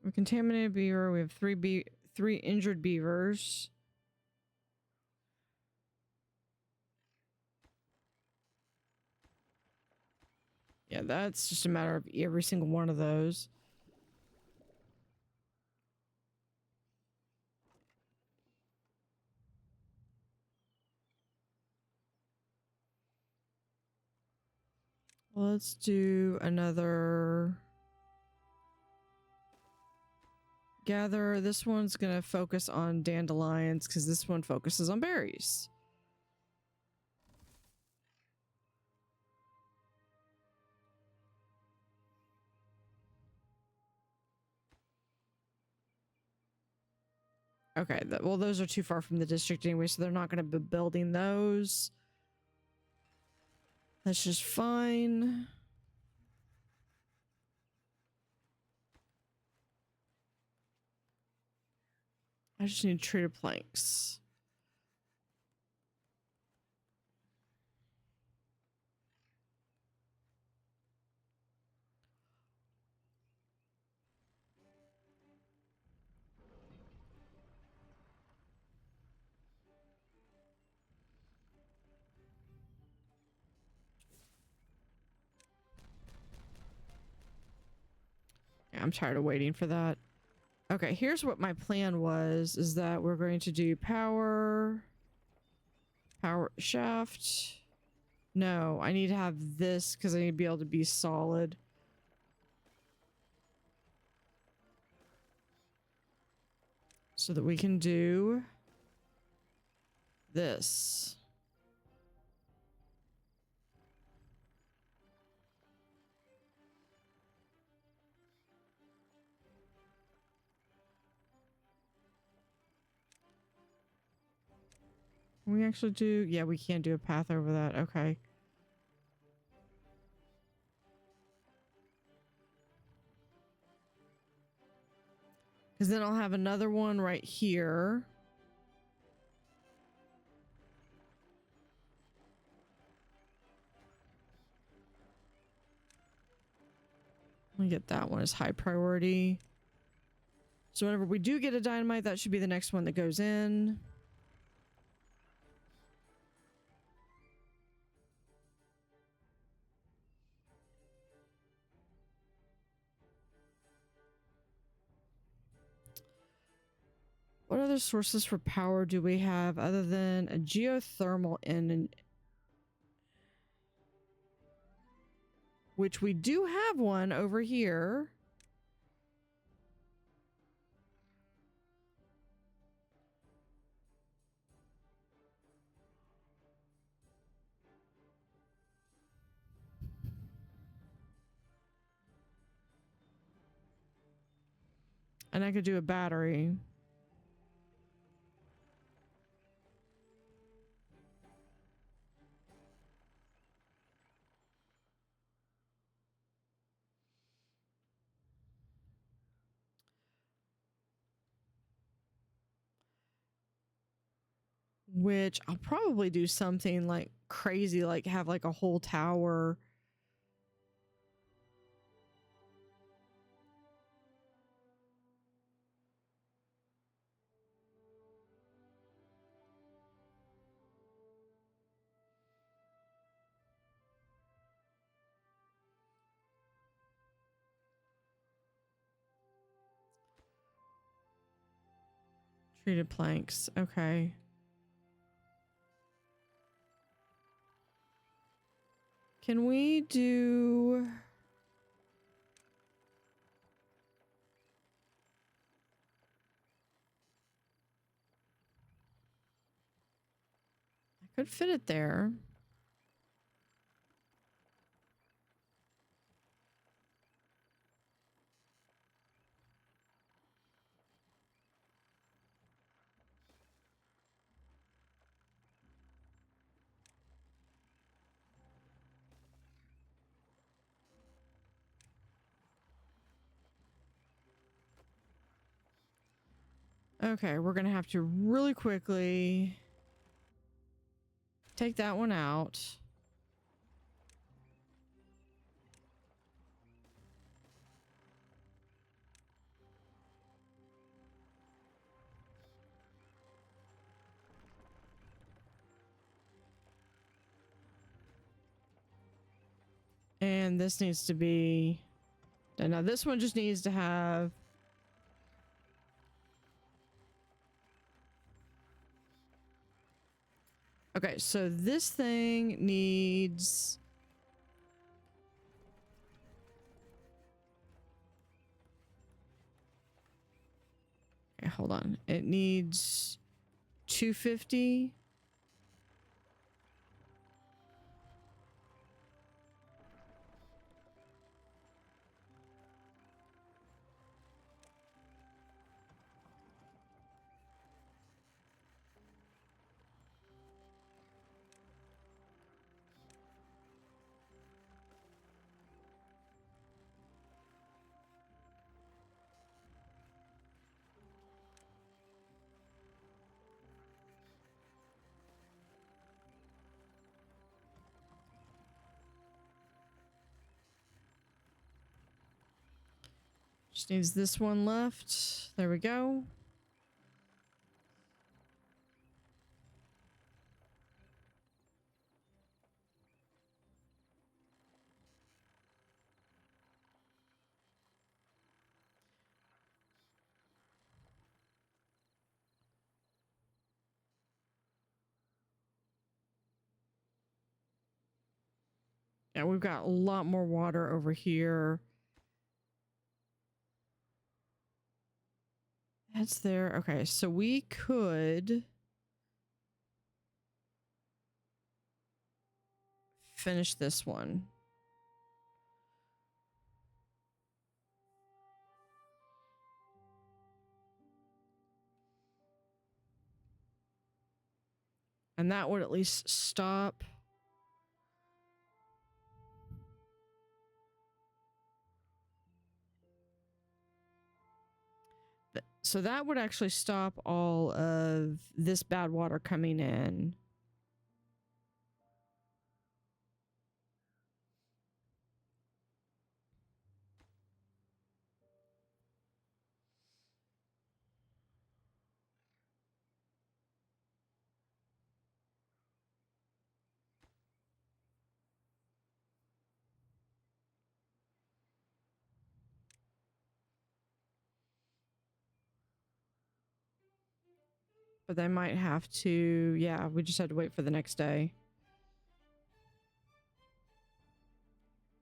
We're contaminated beaver. We have three injured beavers. Yeah, that's just a matter of every single one of those. Let's do another gather. This one's gonna focus on dandelions because this one focuses on berries. Okay, well, those are too far from the district anyway, so they're not going to be building those. That's just fine. I just need treated planks. Yeah, I'm tired of waiting for that. Okay, here's what my plan was, is that we're going to do power shaft. No, I need to have this because I need to be able to be solid. So that we can do this. Can we actually do... Yeah, we can't do a path over that. Okay. Because then I'll have another one right here. Let me get that one as high priority. So whenever we do get a dynamite, that should be the next one that goes in. What other sources for power do we have other than a geothermal in, which we do have one over here. And I could do a battery. Which I'll probably do something like crazy, like have like a whole tower. Treated planks. Okay. Can we do... I could fit it there. Okay, we're gonna have to really quickly take that one out. And this needs to be... Now this one just needs to have... Okay, so this thing needs... Okay, hold on. It needs 250. Just needs this one left. There we go. Yeah, we've got a lot more water over here. That's there. Okay, so we could finish this one. And that would at least stop. So that would actually stop all of this bad water coming in. But they might have to, yeah, we just had to wait for the next day.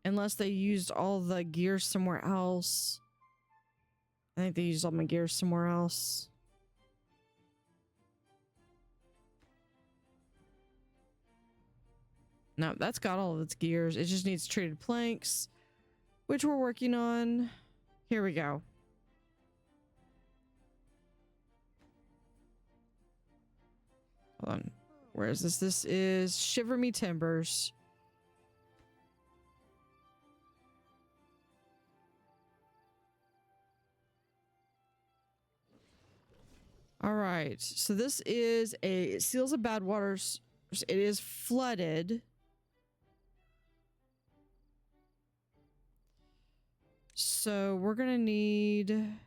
Unless they used all the gear somewhere else. I think they used all my gear somewhere else. No, that's got all of its gears. It just needs treated planks, which we're working on. Here we go. Hold on. Where is this? This is Shiver Me Timbers. All right. So this is a Seals of Bad Waters. It is flooded. So we're going to need...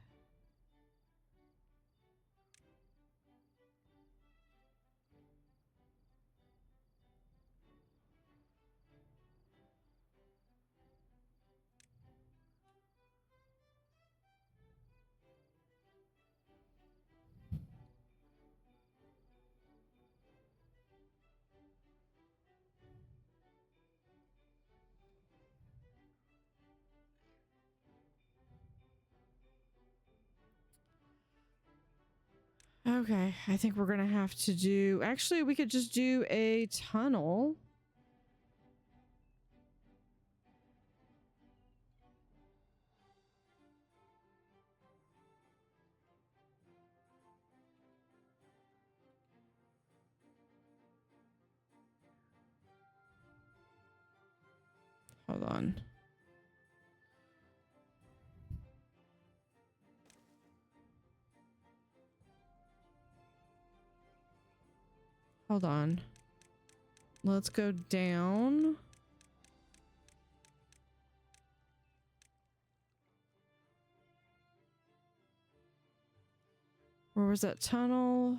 Okay, I think we're gonna have to do... Actually, we could just do a tunnel. Hold on. Hold on. Let's go down. Where was that tunnel?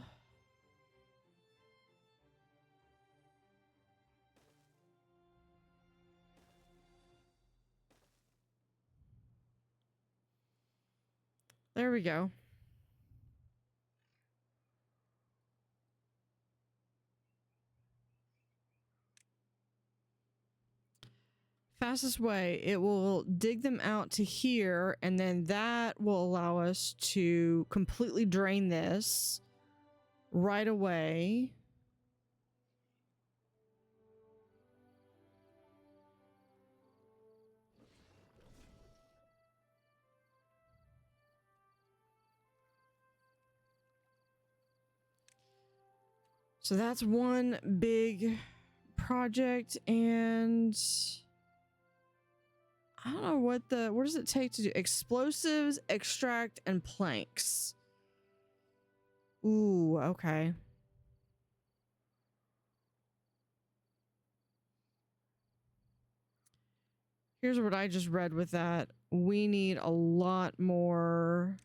There we go. Fastest way, it will dig them out to here, and then that will allow us to completely drain this right away. So that's one big project, and I don't know what does it take to do explosives, extract, and planks. Ooh, okay. Here's what I just read with that. We need a lot more.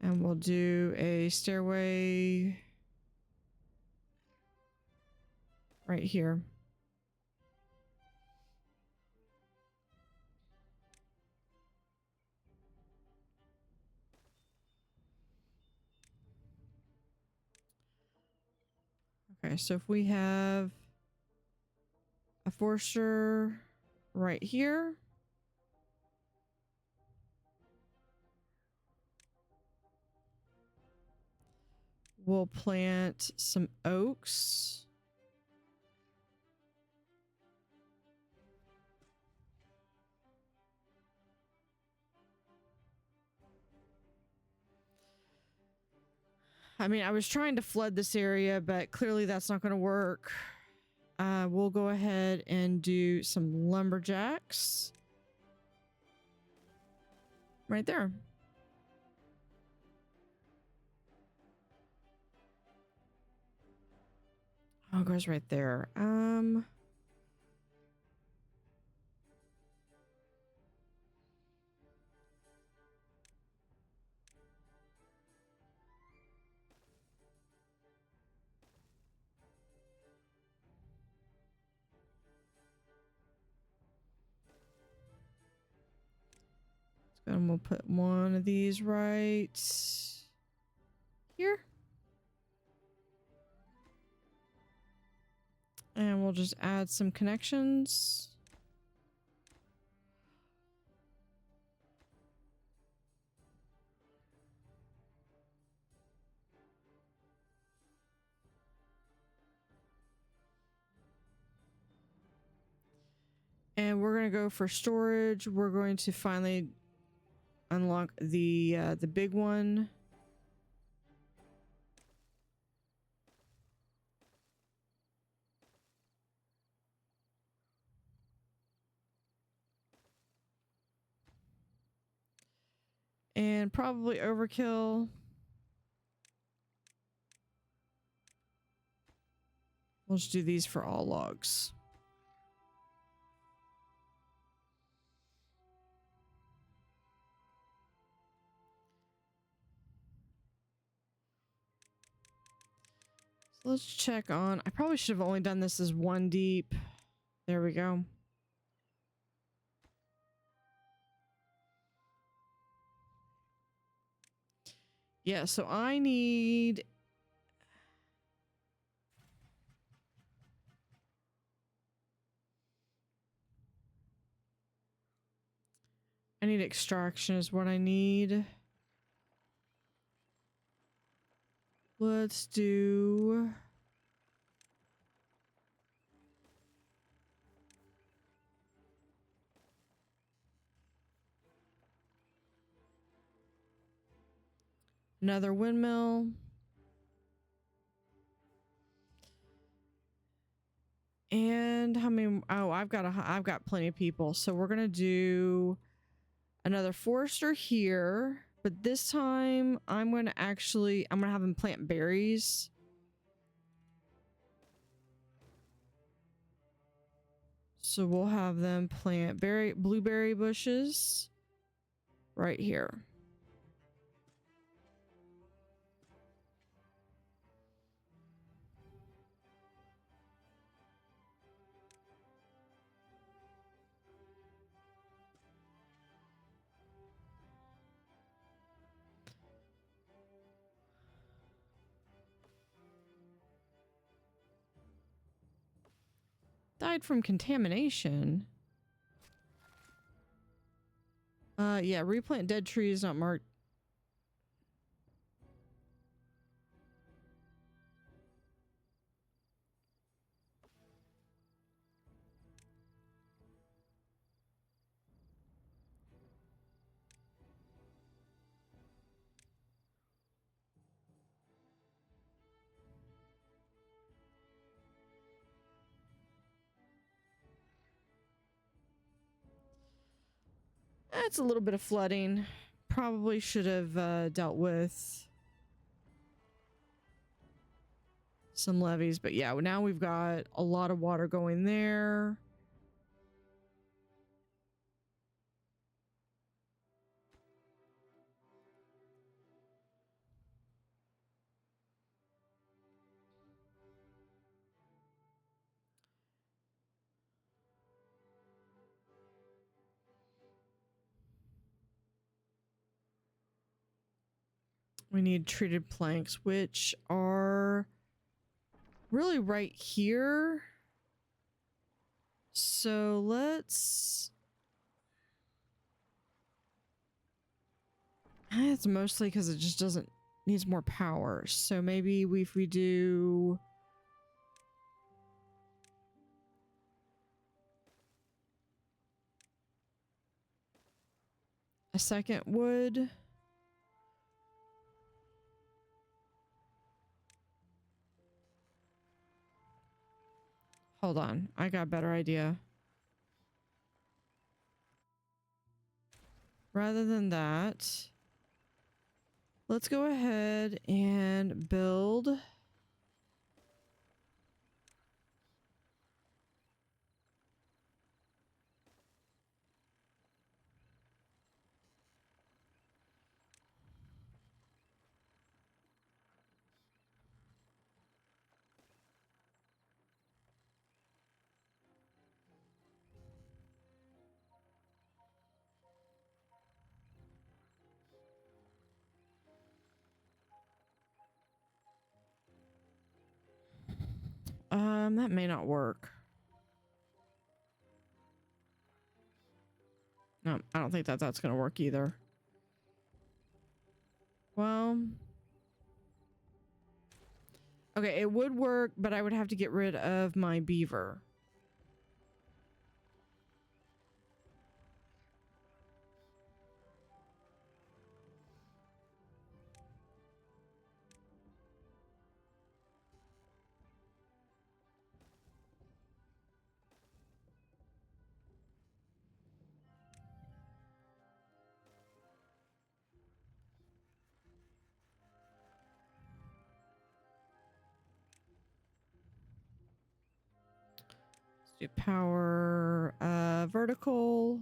And we'll do a stairway right here. Okay, so if we have a forester right here. We'll plant some oaks. I mean, I was trying to flood this area, but clearly that's not going to work. We'll go ahead and do some lumberjacks. Right there. Oh, it goes right there. And we'll put one of these right here. And we'll just add some connections. And we're going to go for storage. We're going to finally unlock the big one. And probably overkill. We'll just do these for all logs. So let's check on. I probably should have only done this as one deep. There we go. Yeah, so I need extraction is what I need. Let's do another windmill. And how many? Oh, I've got plenty of people. So we're gonna do another forester here, but this time I'm gonna have them plant berries. So we'll have them plant blueberry bushes right here. Died from contamination. Yeah, replant dead trees not marked. That's a little bit of flooding. Probably should have dealt with some levees, but yeah, now we've got a lot of water going there. We need treated planks, which are really right here. So let's... It's mostly because it just needs more power. So maybe if we do... a second wood. Hold on, I got a better idea. Rather than that, let's go ahead and build That may not work. No, I don't think that that's gonna work either. Well, okay, it would work, but I would have to get rid of my beaver. Do power vertical.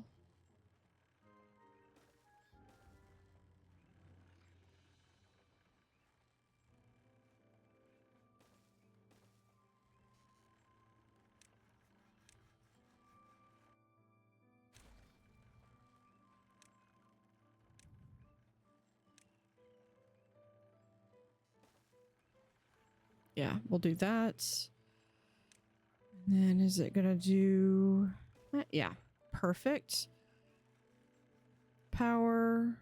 Yeah, we'll do that. And then is it gonna do yeah, perfect. Power.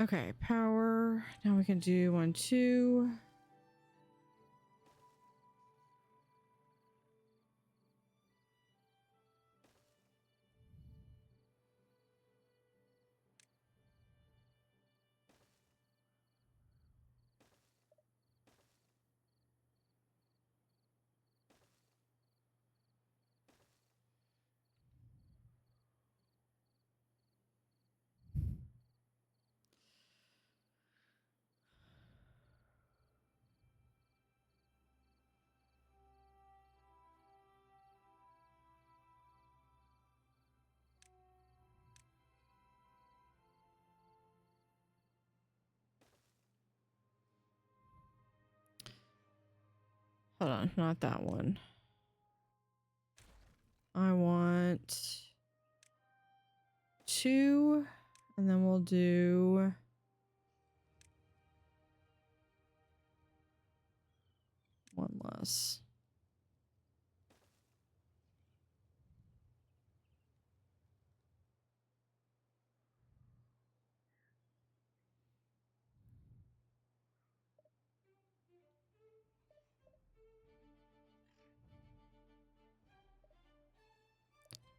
Okay, power. Now we can do 1, 2. Hold on, not that one. I want 2, and then we'll do one less.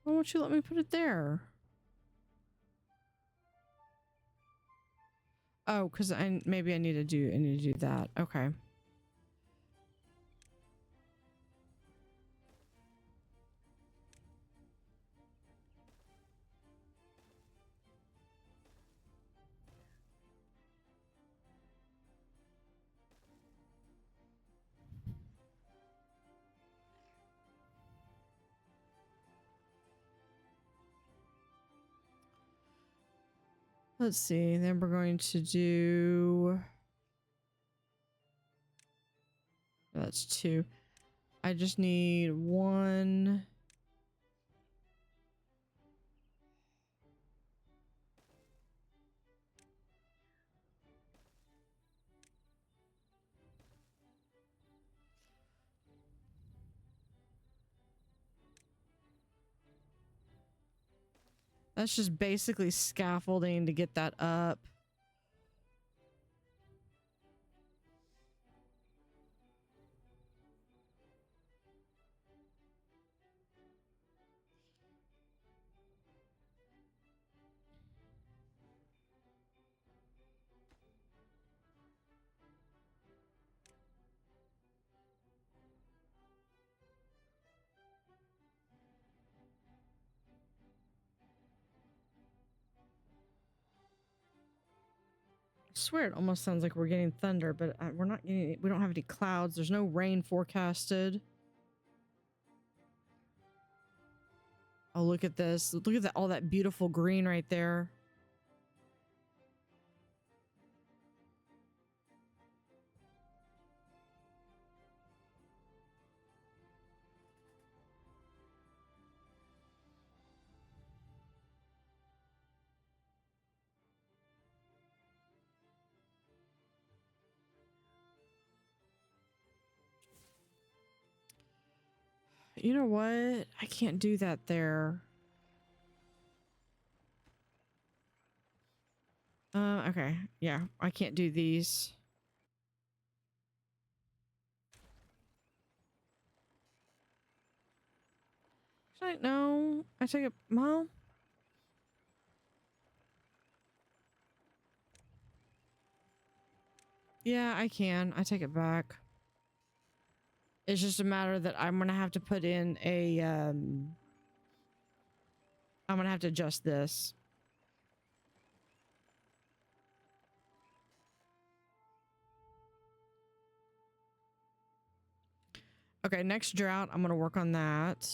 Why won't you let me put it there? Oh, because maybe I need to do that. Okay. Let's see. Then we're going to do. That's 2. I just need 1. That's just basically scaffolding to get that up. I swear it almost sounds like we're getting thunder, but we're not getting. We don't have any clouds. There's no rain forecasted. Oh, look at this! Look at that! All that beautiful green right there. You know what? I can't do that there. Okay. Yeah, I can't do these. Actually, no. I take it. Well. Yeah, I can. I take it back. It's just a matter that I'm gonna have to put in a, I'm gonna have to adjust this. Okay, next drought, I'm gonna work on that.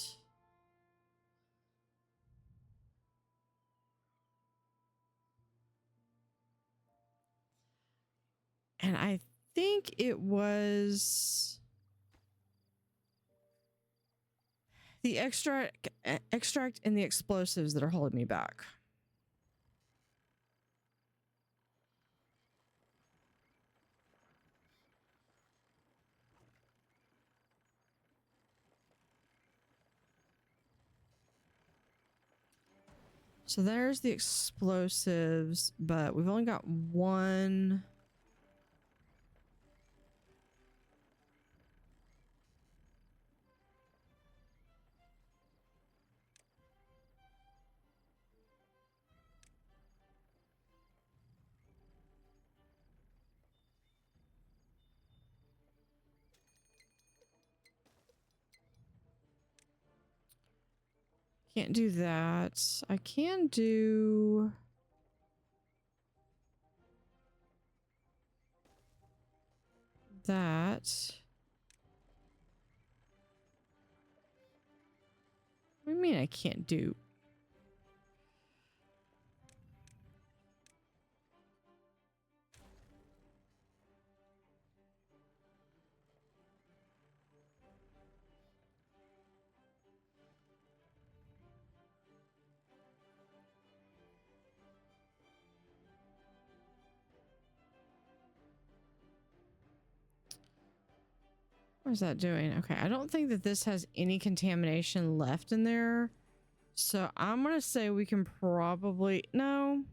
And I think it was the extract and the explosives that are holding me back. So there's the explosives, but we've only got one. Can't do that. I can do... that. What do you mean I can't do? What is that doing? Okay, I don't think that this has any contamination left in there. So I'm going to say we can probably... No.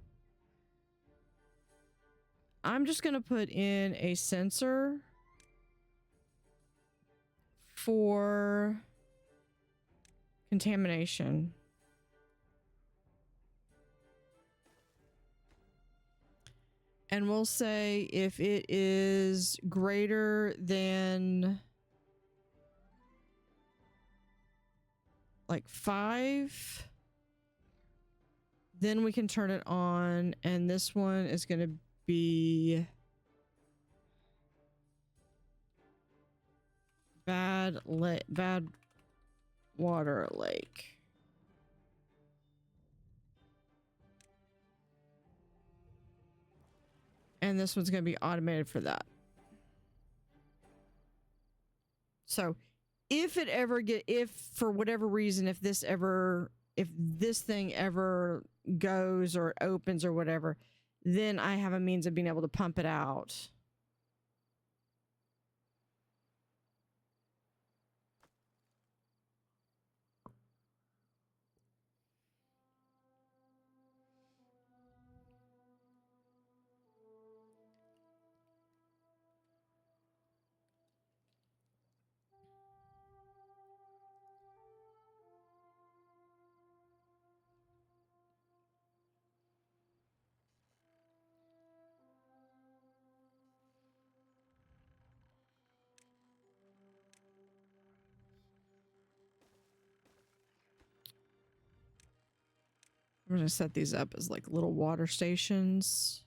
I'm just going to put in a sensor for contamination. And we'll say if it is greater than like 5, then we can turn it on. And this one is going to be bad water lake. And this one's going to be automated for that. So if for whatever reason, if this thing ever goes or opens or whatever, then I have a means of being able to pump it out. I'm going to set these up as like little water stations.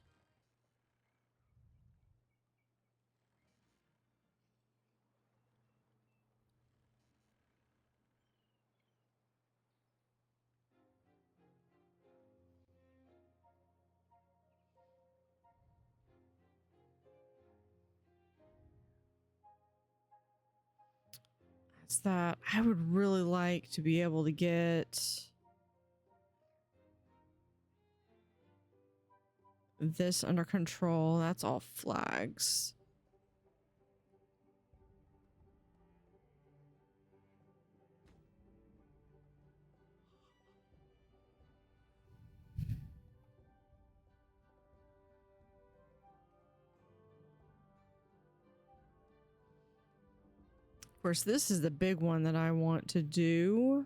That's that. I would really like to be able to get this under control. That's all flags. course, this is the big one that I want to do.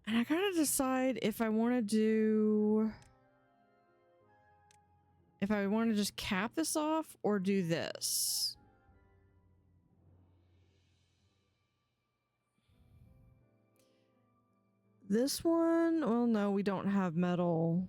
And I gotta decide if I want to do... If I want to just cap this off or do this. This one, well, no, we don't have metal.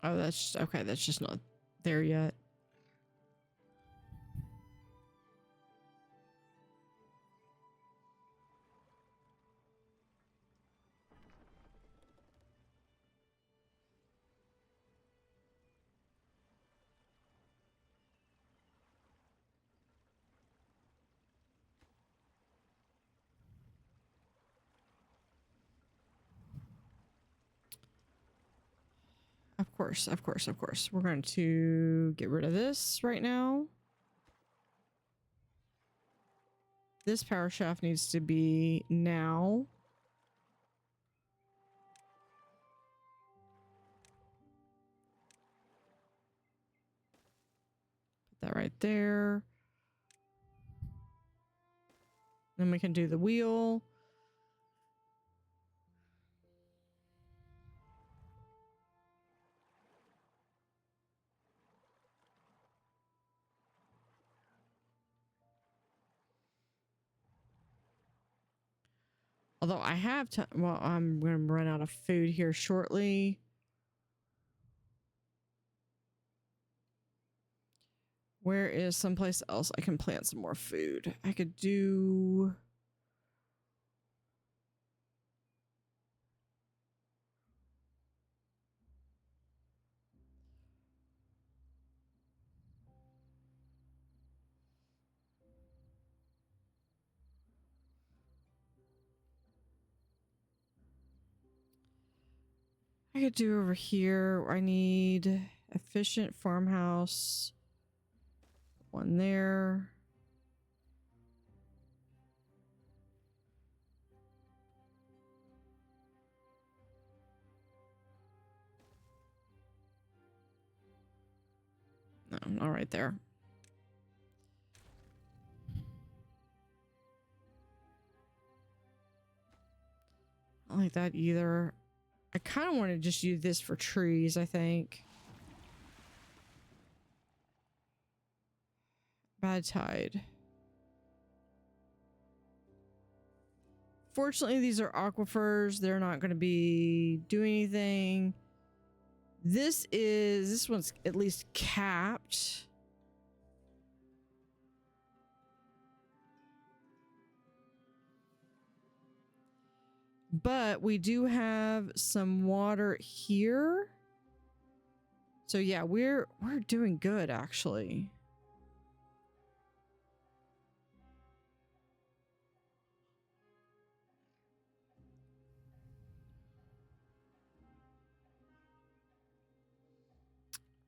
Oh, that's okay. That's just not there yet. Of course, of course, of course. We're going to get rid of this right now. This power shaft needs to be now. Put that right there. Then we can do the wheel. Although I have to, well, I'm going to run out of food here shortly. Where is someplace else I can plant some more food? I could do... I could do over here. I need efficient farmhouse. One there. No, not right there. I don't like that either. I kind of want to just use this for trees, I think. Bad tide. Fortunately, these are aquifers. They're not going to be doing anything. This one's at least capped. But we do have some water here. So yeah, we're doing good actually.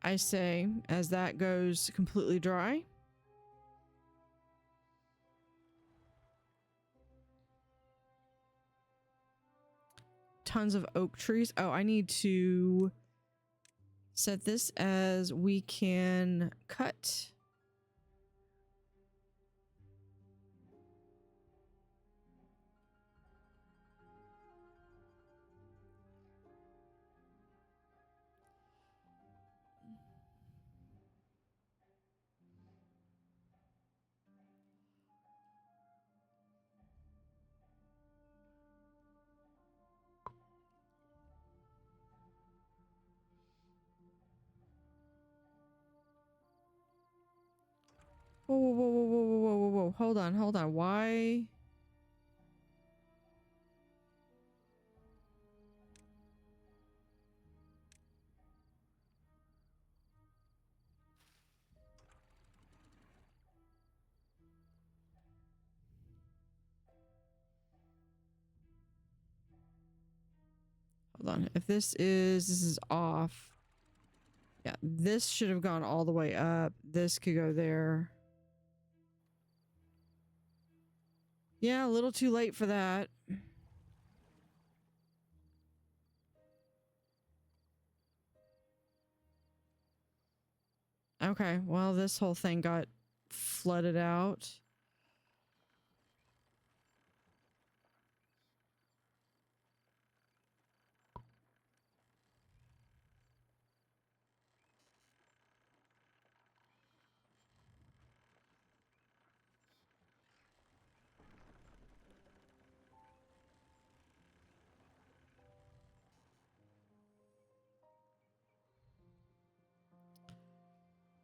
I say, as that goes completely dry. Tons of oak trees. Oh, I need to set this as we can cut. Whoa, whoa, whoa, whoa, whoa, whoa, whoa, whoa. Hold on, hold on. Why? Hold on. If this is off. Yeah, this should have gone all the way up. This could go there. Yeah, a little too late for that. Okay, well, this whole thing got flooded out.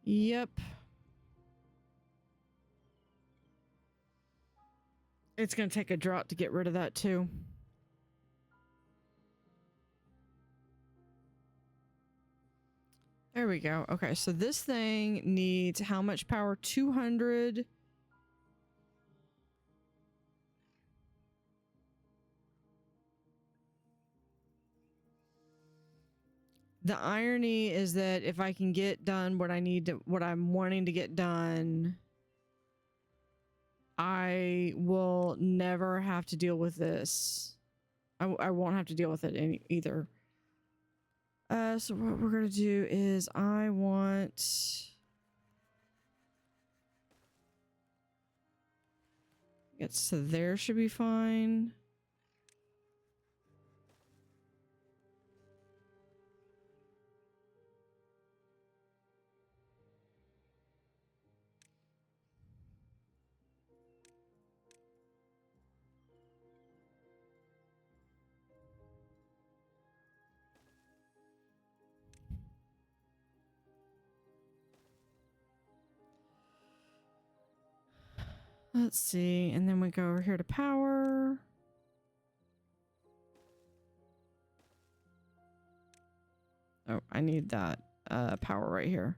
Yep. It's gonna take a drought to get rid of that too. There we go. Okay, so this thing needs how much power? 200. The irony is that if I can get done what I need to, what I'm wanting to get done, I will never have to deal with this. I won't have to deal with it either. So what we're gonna do is I want. So there should be fine. Let's see, and then we go over here to power. Oh, I need that power right here.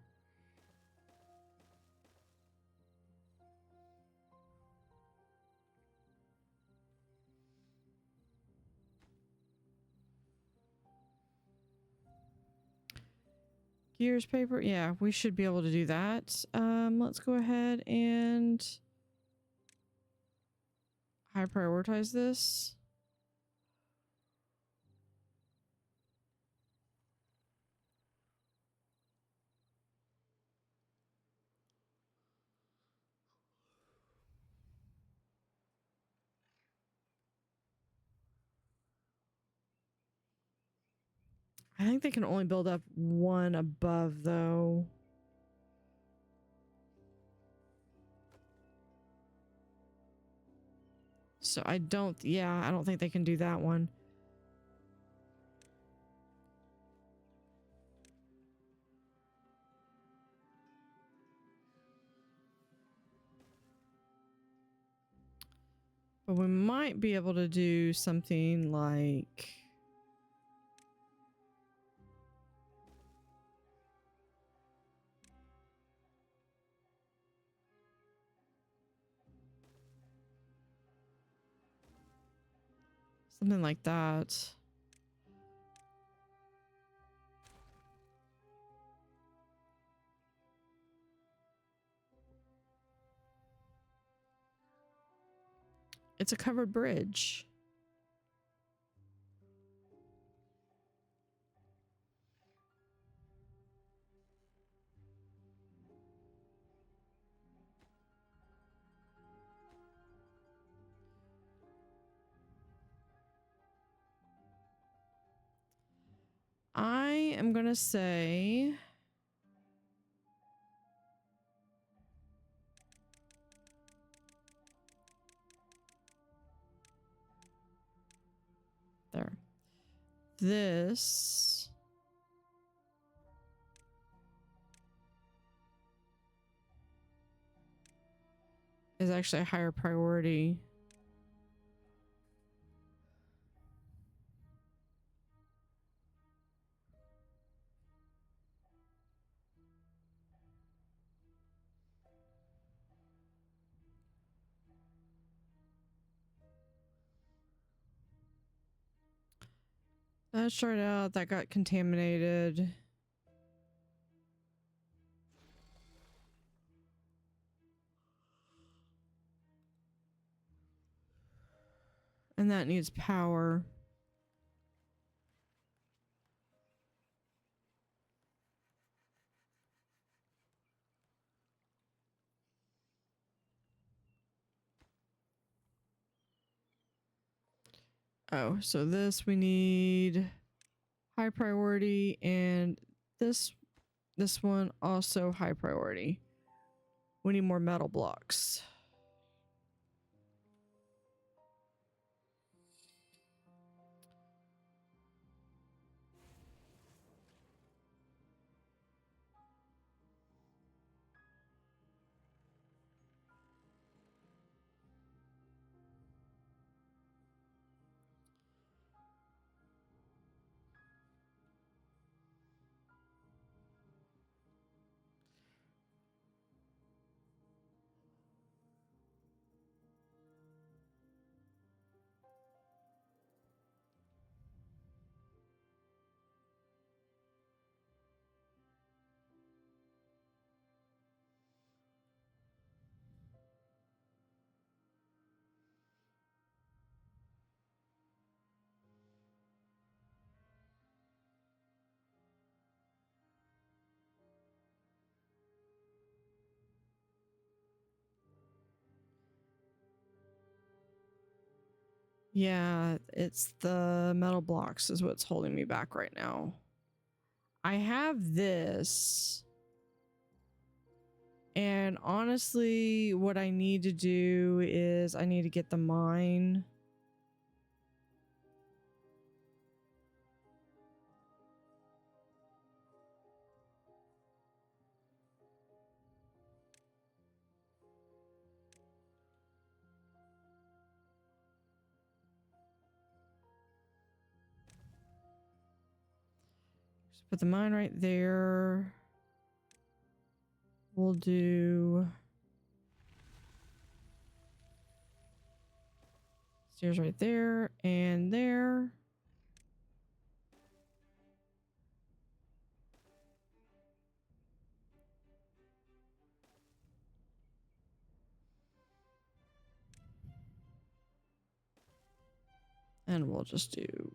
Gears paper, yeah, we should be able to do that. Let's go ahead and high prioritize this. I think they can only build up one above though. So I don't think they can do that one. But we might be able to do something like something like that. It's a covered bridge. I am gonna say there. This is actually a higher priority. That started out, that got contaminated. And that needs power. Oh, so this we need high priority, and this one also high priority. We need more metal blocks. Yeah, it's the metal blocks is what's holding me back right now. I have this. And honestly, what I need to do is I need to get the mine. Just put the mine right there. We'll do stairs right there and there. And we'll just do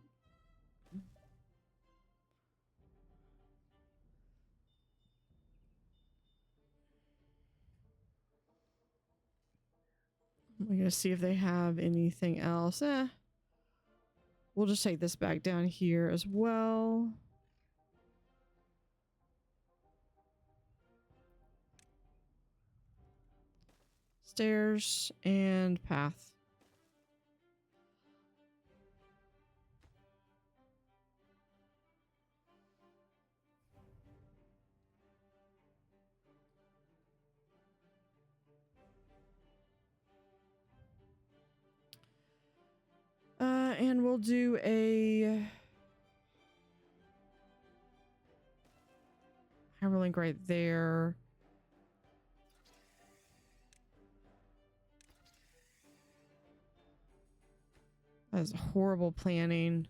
we're gonna see if they have anything else. We'll just take this back down here as well. Stairs and path. And we'll do a hyperlink right there. That's horrible planning.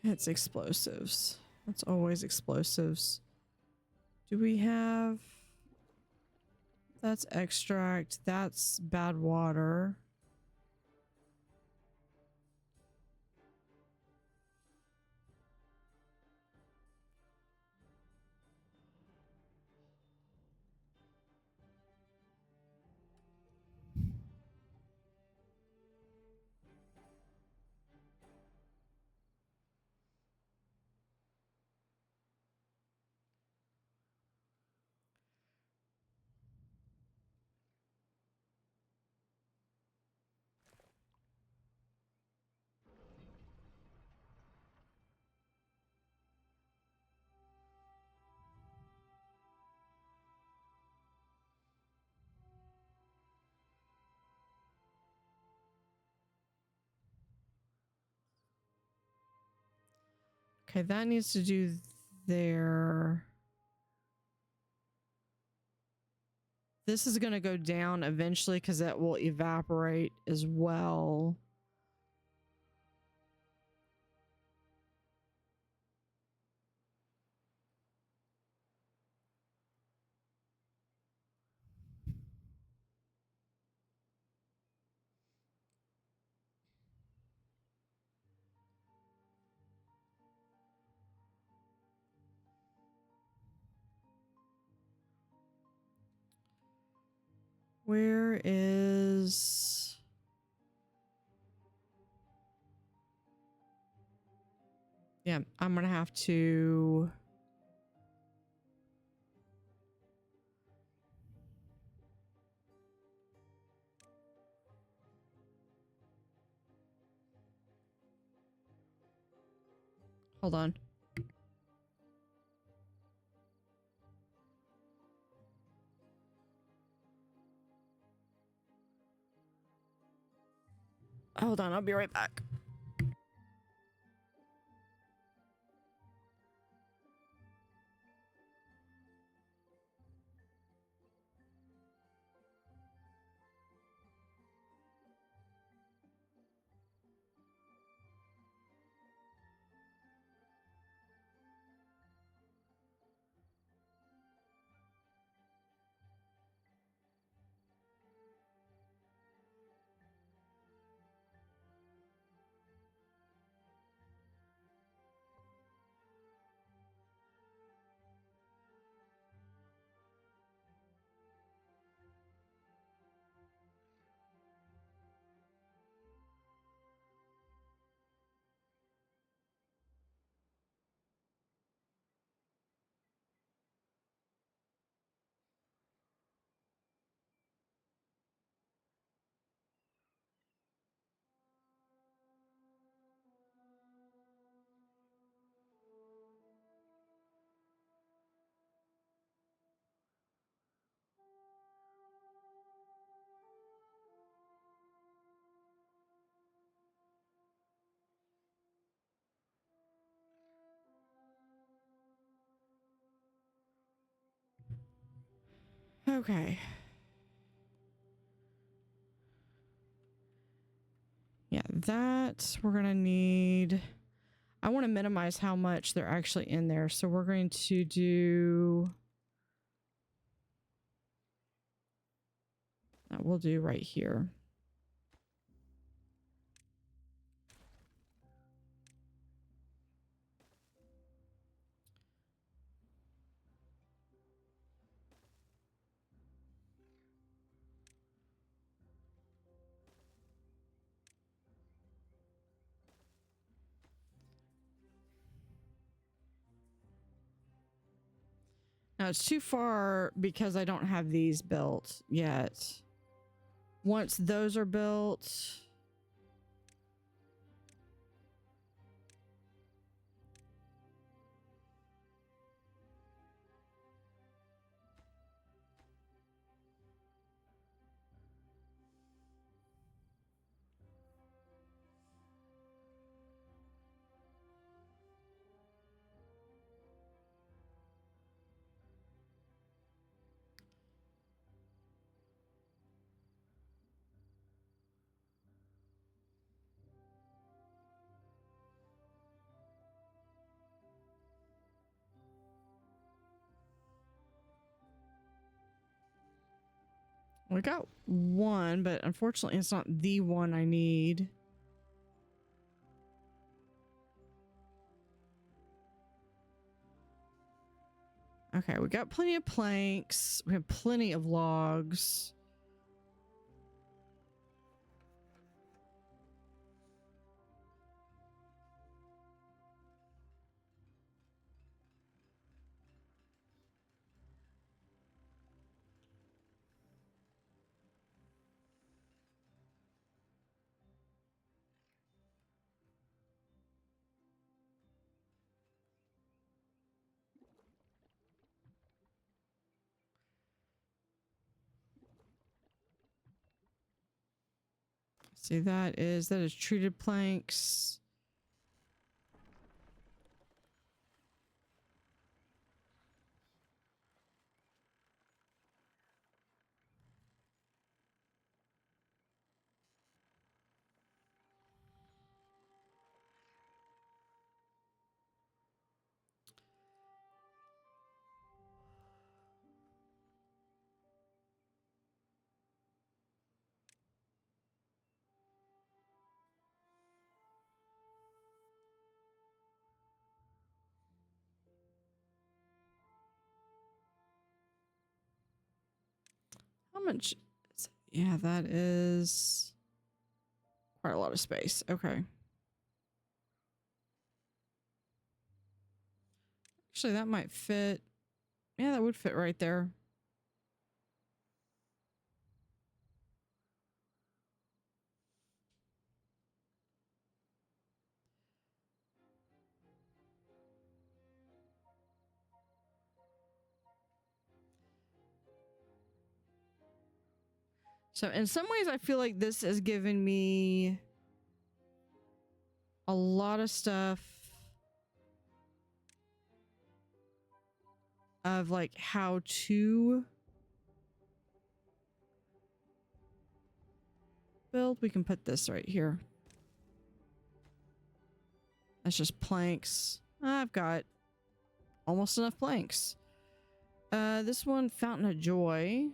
It's explosives. It's always explosives. Do we have... That's extract. That's bad water. Okay, that needs to do there. This is going to go down eventually because that will evaporate as well. Where is... Yeah, I'm going to have to... Hold on. Hold on, I'll be right back. Okay. Yeah, that we're going to need... I want to minimize how much they're actually in there. So we're going to do... That we'll do right here. Now it's too far because I don't have these built yet. Once those are built... We got one, but unfortunately it's not the one I need. Okay, we got plenty of planks. We have plenty of logs. See, that is treated planks. How much? Yeah, that is quite a lot of space. Okay. Actually, that might fit. Yeah, that would fit right there. So in some ways, I feel like this has given me a lot of stuff of like how to build. We can put this right here. That's just planks. I've got almost enough planks. This one, Fountain of Joy.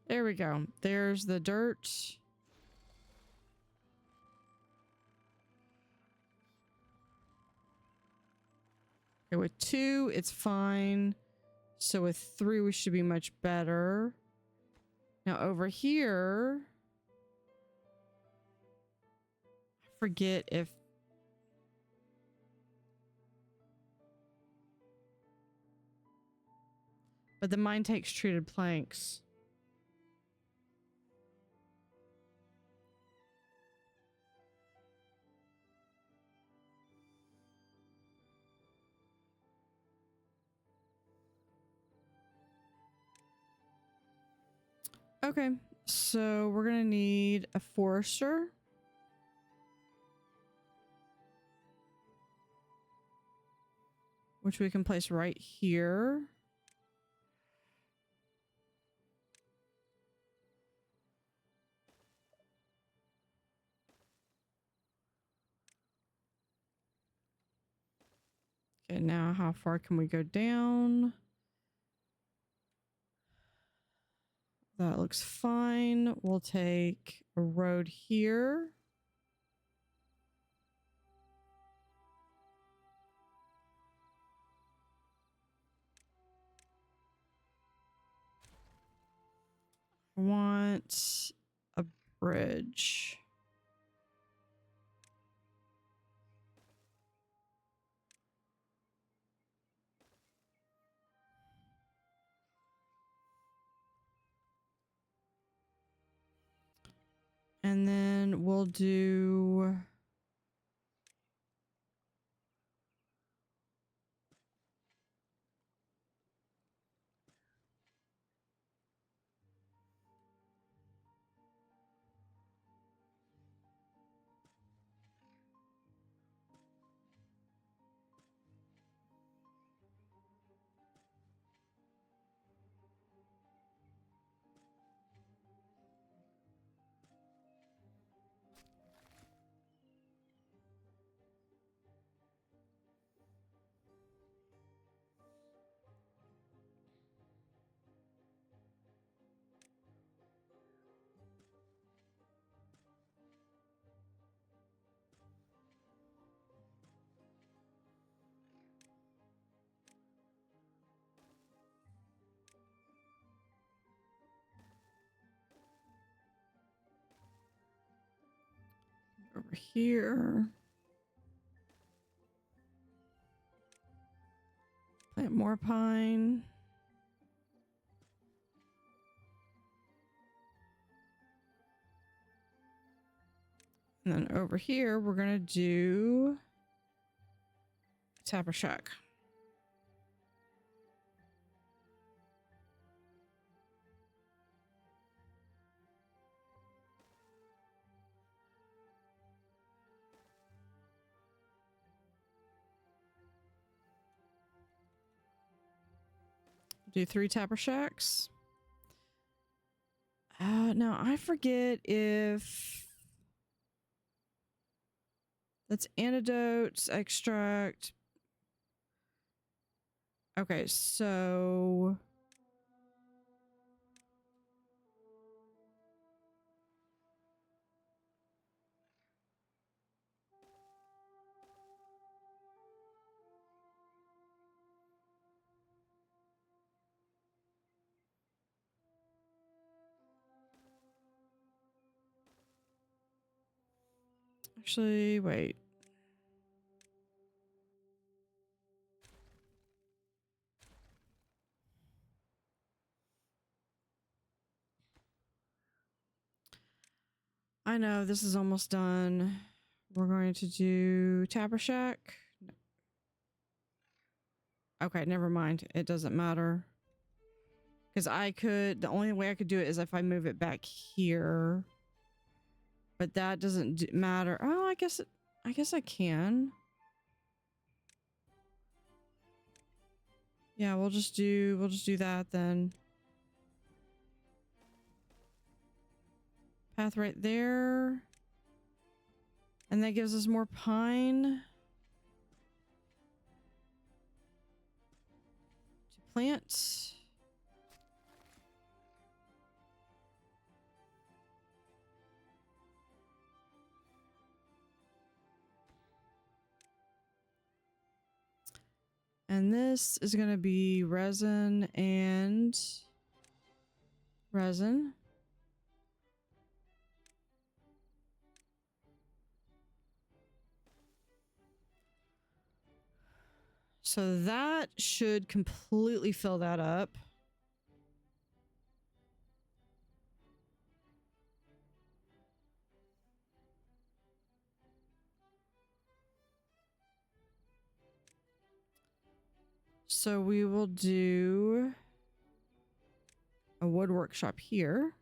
There we go. There's the dirt. Okay, with 2, it's fine. So with 3, we should be much better. Now over here, I forget if... But the mine takes treated planks. Okay, so we're gonna need a forester. Which we can place right here. Okay, now how far can we go down? That looks fine. We'll take a road here. I want a bridge. And then we'll do... over here. Plant more pine. And then over here, we're going to do a tapper shack. Do 3 tapper shacks. Now I forget if that's antidotes, extract. Okay, so actually, wait. I know this is almost done. We're going to do Tapper Shack. Okay, never mind. It doesn't matter. Because the only way I could do it is if I move it back here. But that doesn't matter. Oh, I guess I can. Yeah, we'll just do that then. Path right there. And that gives us more pine to plant. And this is going to be resin and resin. So that should completely fill that up. So we will do a wood workshop here.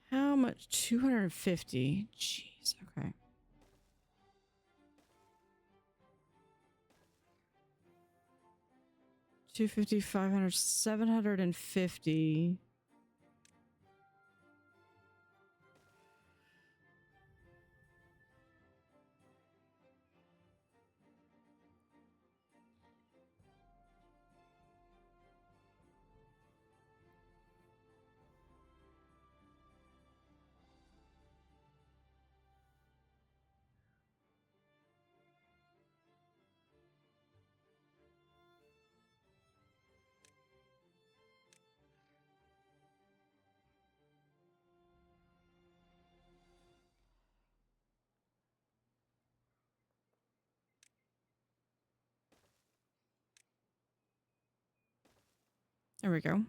How much? 250. Jeez, okay. $250, $500, $750. There we go.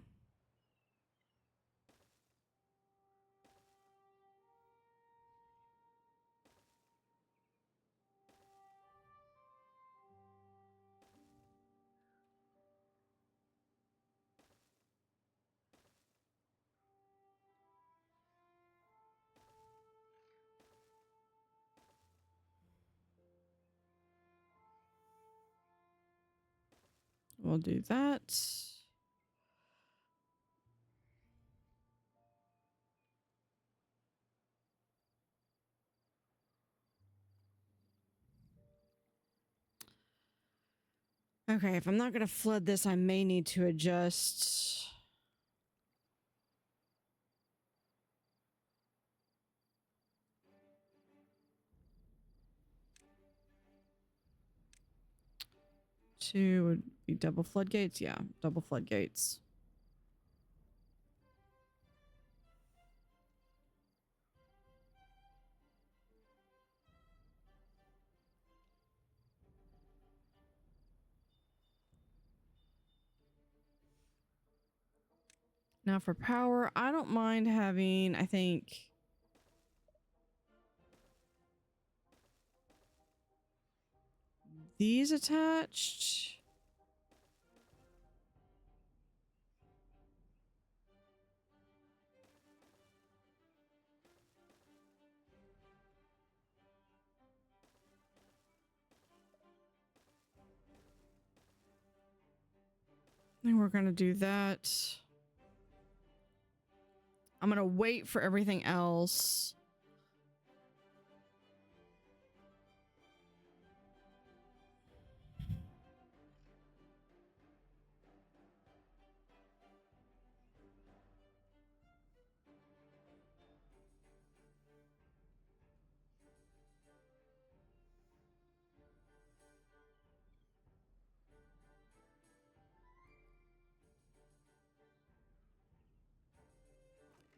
We'll do that. Okay, if I'm not going to flood this, I may need to adjust. Two would be double floodgates. Yeah, double floodgates. Now for power, I don't mind having, I think, these attached. And we're going to do that. I'm going to wait for everything else.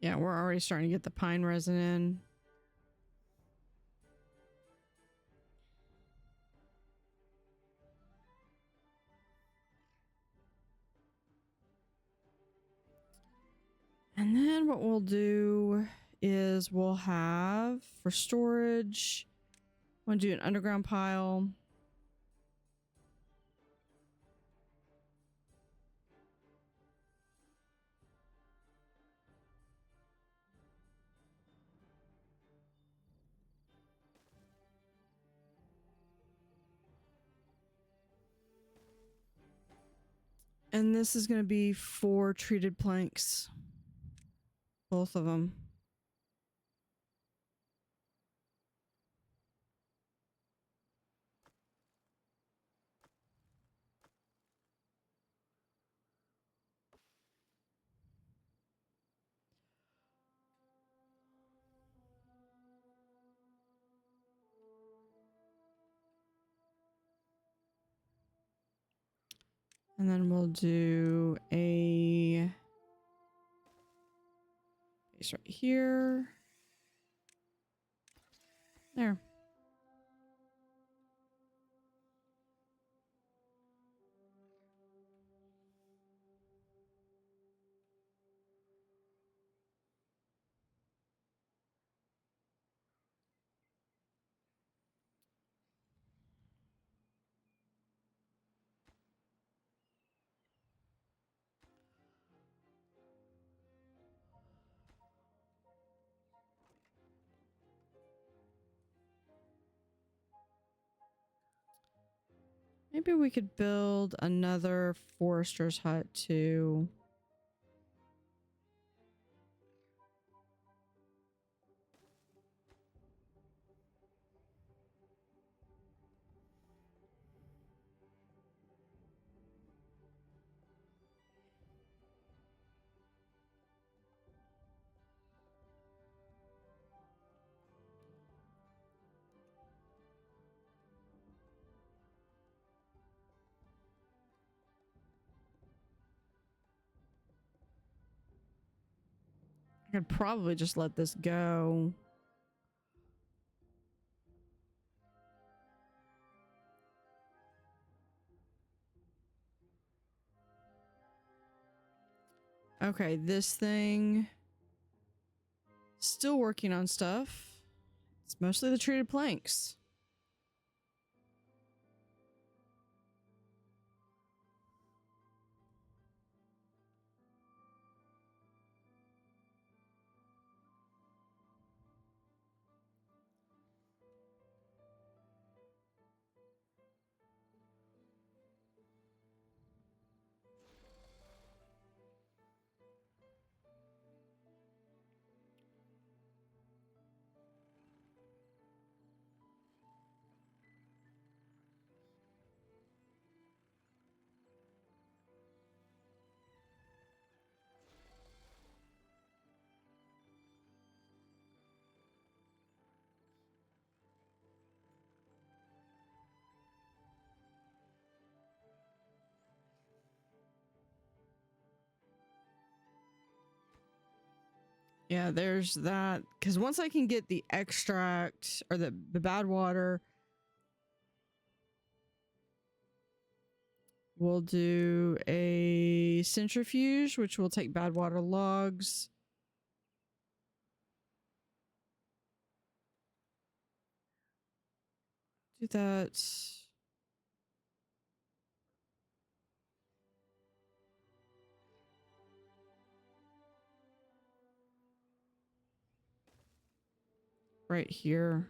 Yeah, we're already starting to get the pine resin in. And then what we'll do is we'll have for storage, we'll do an underground pile. And this is going to be 4 treated planks. Both of them. And then we'll do a base right here. There. Maybe we could build another forester's hut too. I could probably just let this go. Okay, this thing still working on stuff. It's mostly the treated planks. Yeah, there's that. Because once I can get the extract or the bad water, we'll do a centrifuge, which will take bad water logs. Do that. Right here.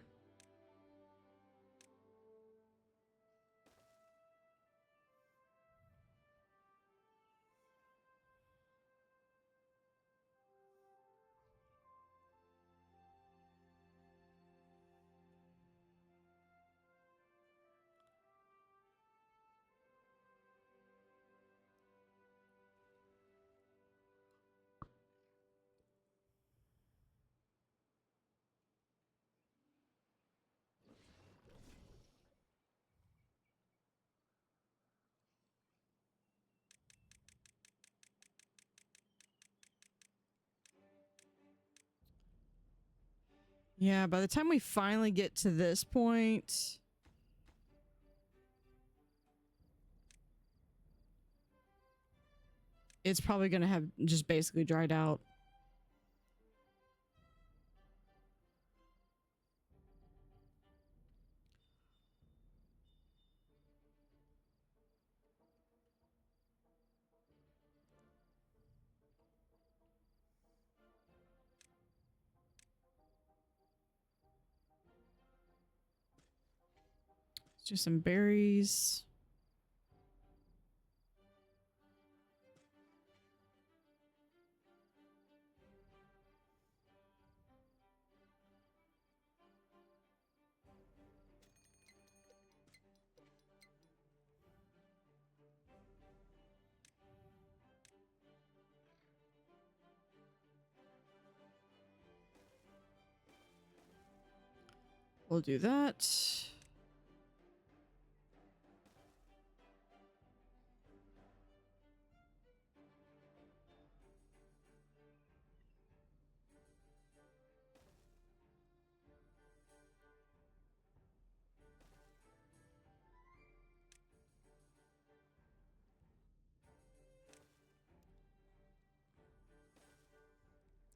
Yeah, by the time we finally get to this point, it's probably going to have just basically dried out. Let's do some berries. We'll do that.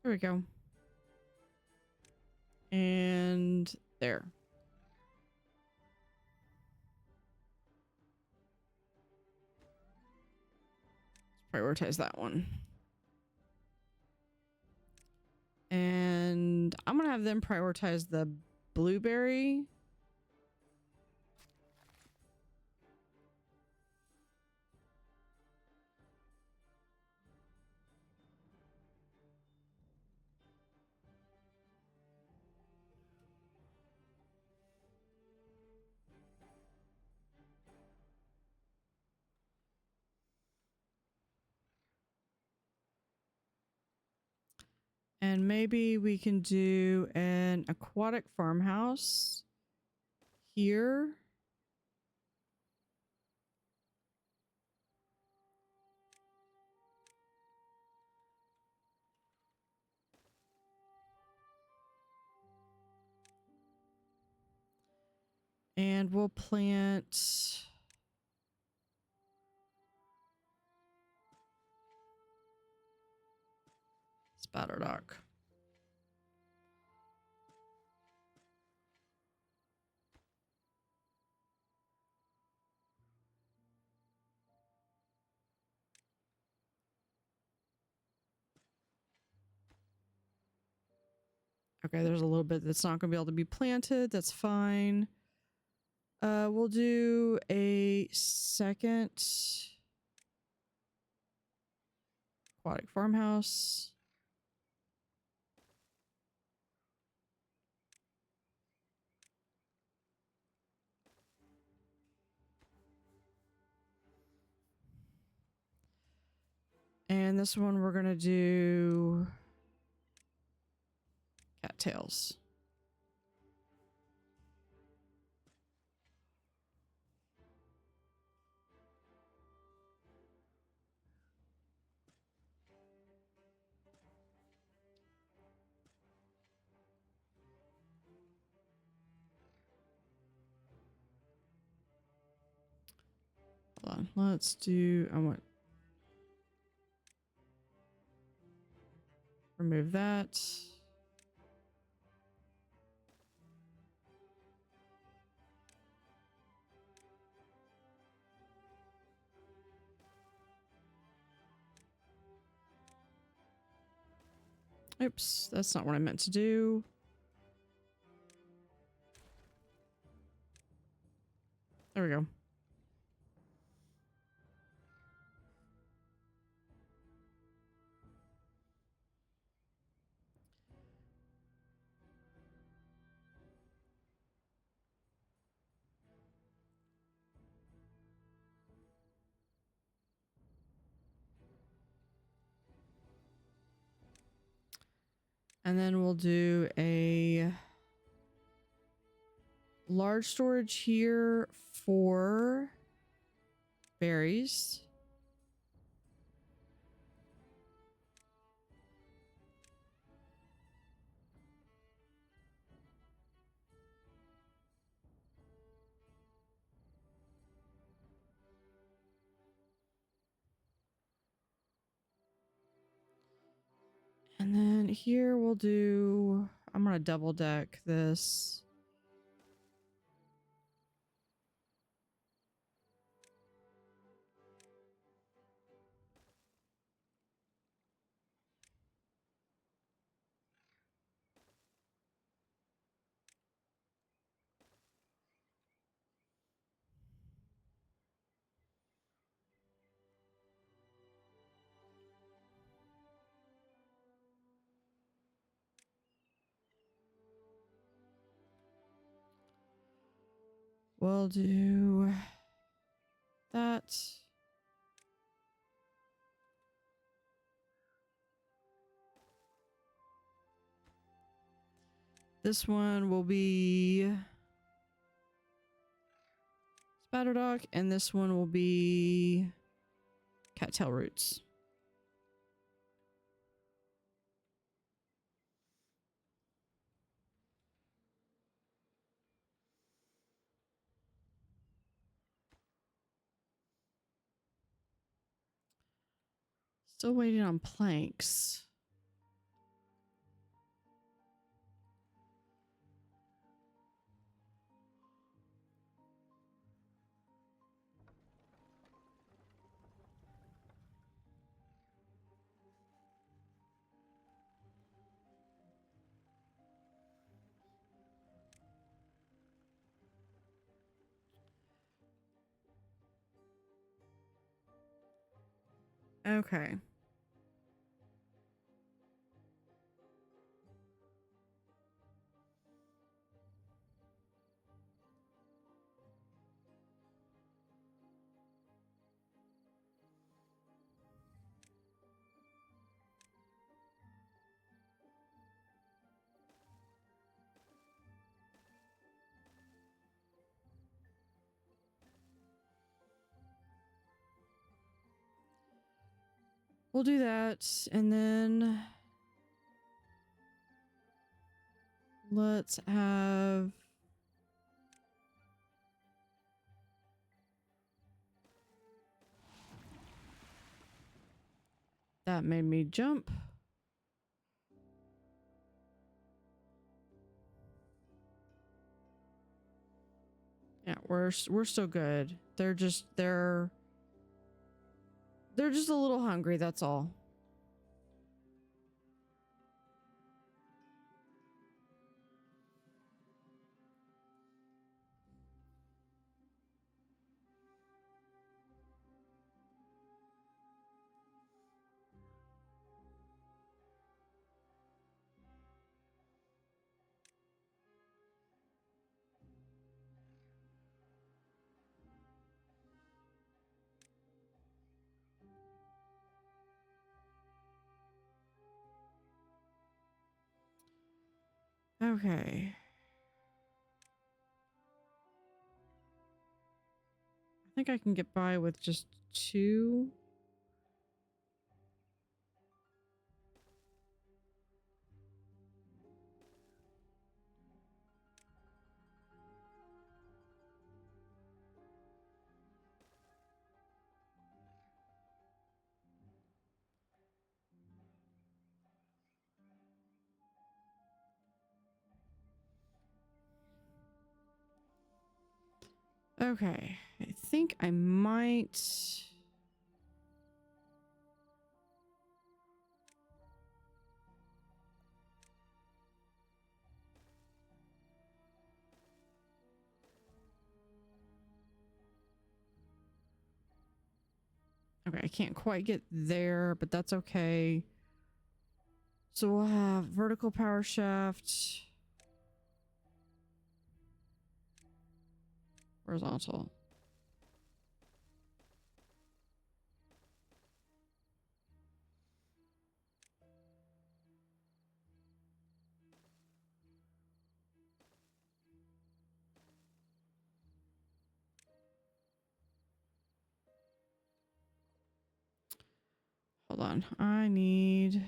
There we go. And there. Let's prioritize that one. And I'm going to have them prioritize the blueberry. And maybe we can do an aquatic farmhouse here. And we'll plant Spatter Dock. Okay, there's a little bit that's not going to be able to be planted. That's fine. We'll do a second aquatic farmhouse. And this one we're going to do cattails. Hold on. Let's do, I want remove that. Oops, that's not what I meant to do. There we go. And then we'll do a large storage here for berries. here we'll do, I'm gonna double deck this. We'll do that. This one will be Spatterdog, and this one will be Cattail Roots. Still waiting on planks. Okay. We'll do that, and then let's have that made me jump. Yeah, we're still good. They're just a little hungry, that's all. Okay. I think I can get by with just 2. Okay, I think I might. Okay, I can't quite get there, but that's okay. So we'll have vertical power shaft. Horizontal. Hold on. I need...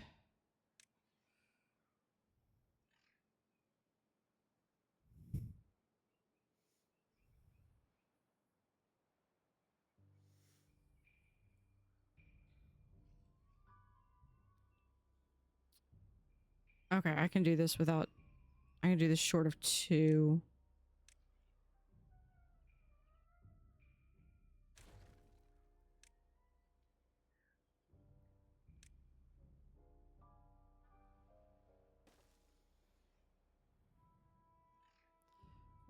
Okay, I can do this without... I can do this short of 2.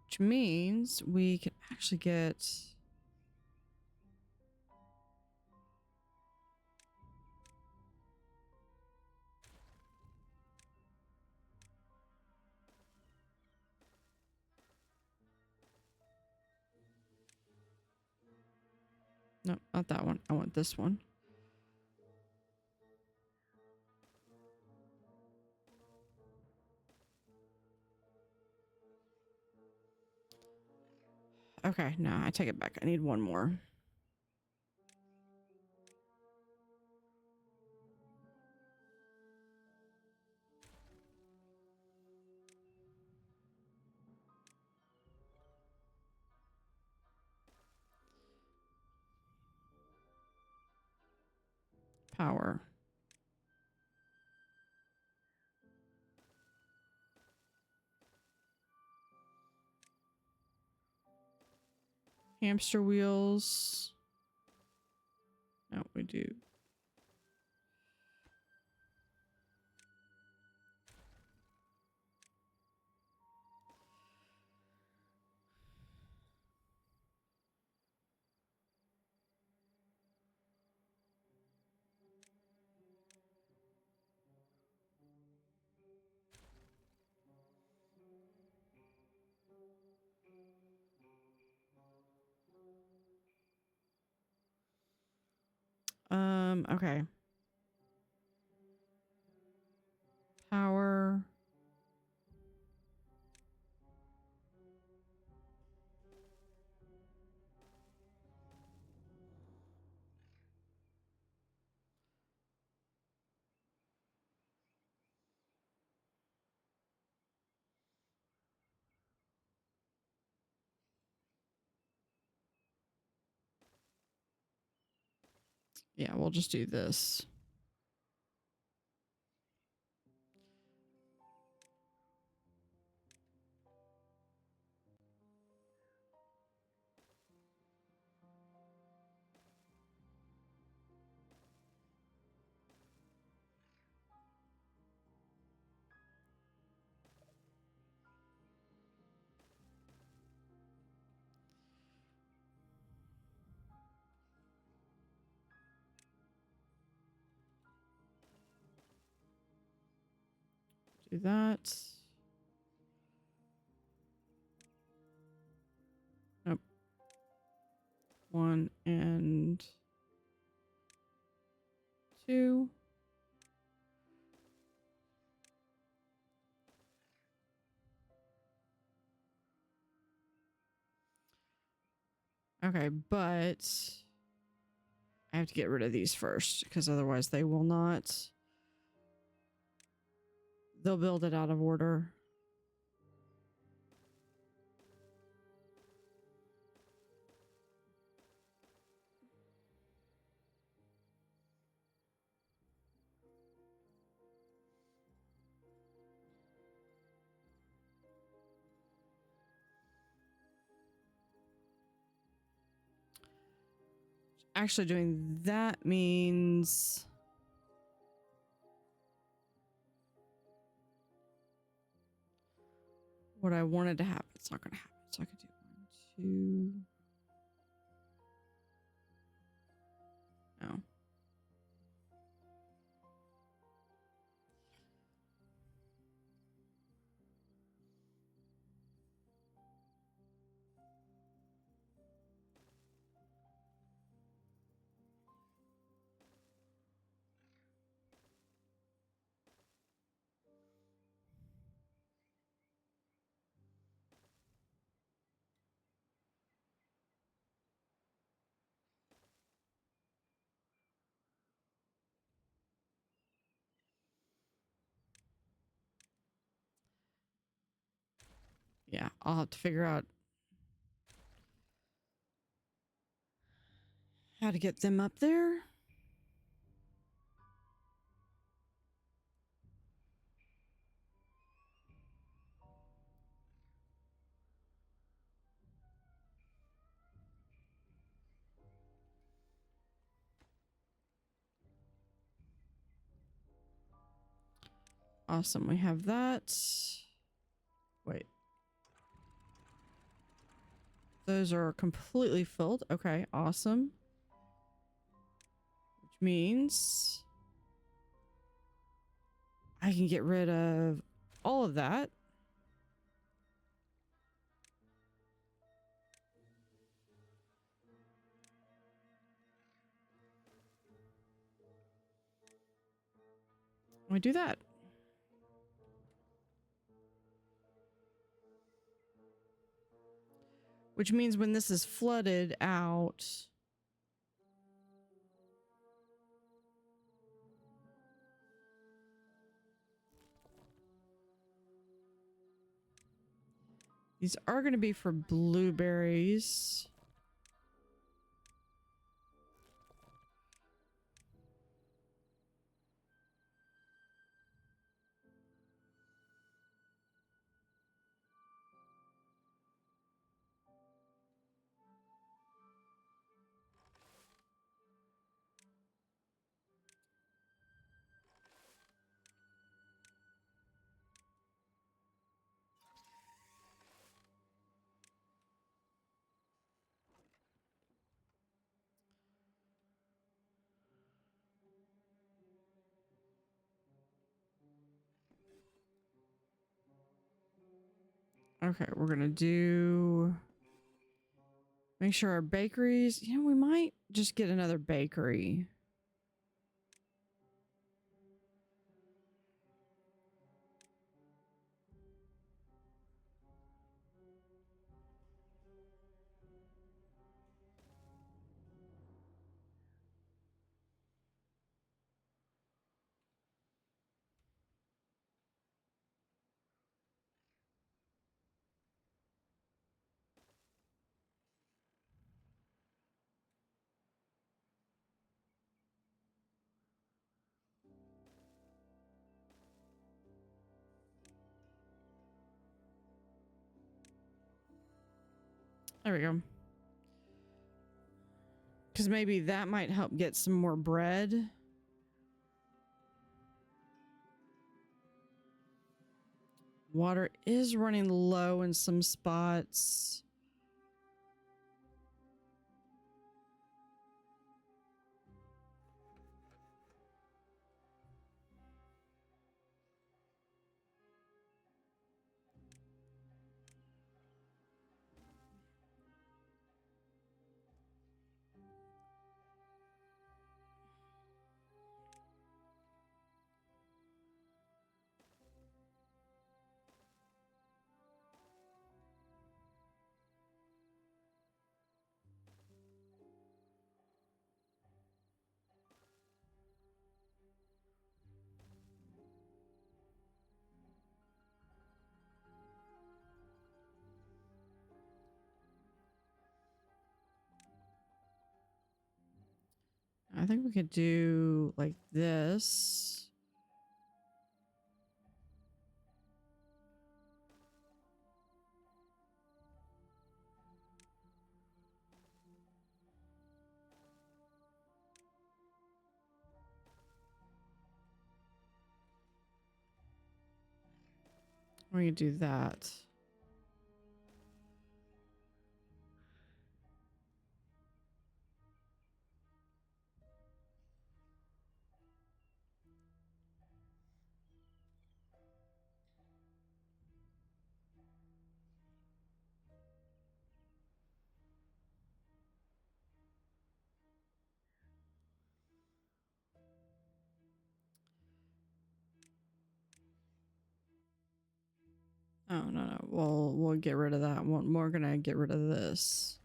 Which means we can actually get... No, not that one. I want this one. Okay, no, I take it back. I need one more. Power. Hamster wheels. No, we do. Okay. Power. Yeah, we'll just do this. Do that. Nope. 1 and 2. Okay, but I have to get rid of these first because otherwise they will not. They'll build it out of order. Actually doing that means what I wanted to happen. It's not going to happen. So I could do 1, 2. No. Yeah, I'll have to figure out how to get them up there. Awesome. We have that. Wait. Those are completely filled. Okay, awesome. Which means I can get rid of all of that. We do that. Which means when this is flooded out, these are going to be for blueberries. Okay, we're gonna do... Make sure our bakeries... You know, we might just get another bakery. There we go. Because maybe that might help get some more bread. Water is running low in some spots. I think we could do like this. We could do that. Oh, no. We'll get rid of that one. We're gonna get rid of this.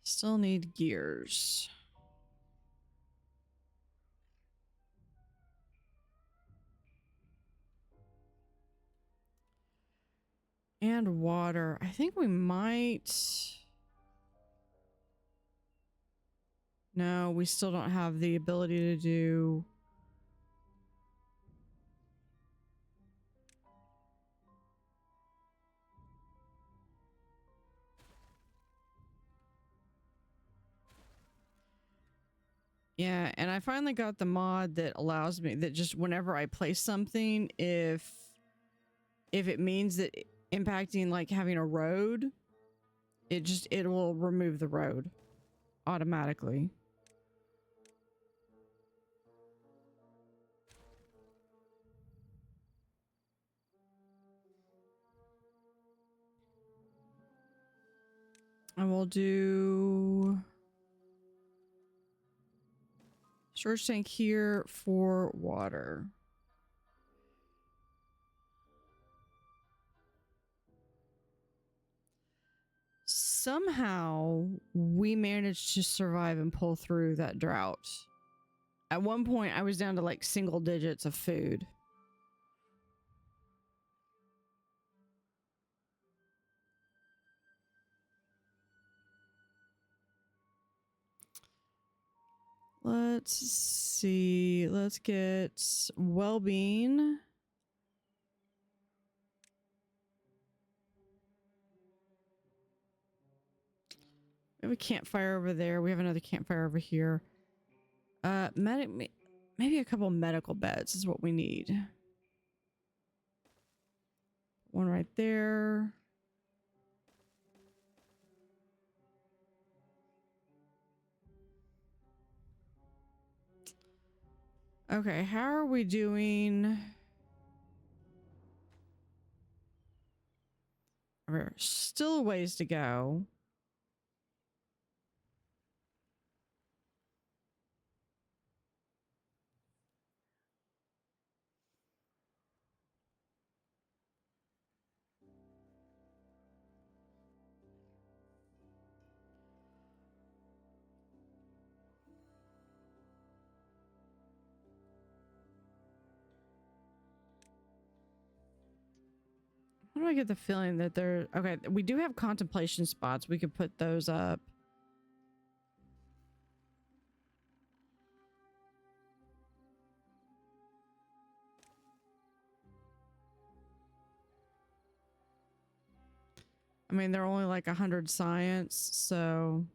Still need gears. And water. I think we might... No, we still don't have the ability to do... Yeah, and I finally got the mod that allows me that just whenever I place something, if it means that impacting like having a road, it will remove the road automatically. And we'll do storage tank here for water. Somehow we managed to survive and pull through that drought. At one point I was down to like single digits of food. Let's see. Let's get well-being. We have a campfire over there. We have another campfire over here. Maybe a couple medical beds is what we need. One right there. Okay, how are we doing? We're still a ways to go. How do I get the feeling that they're... Okay, we do have contemplation spots. We could put those up. I mean, they're only like 100 science, so...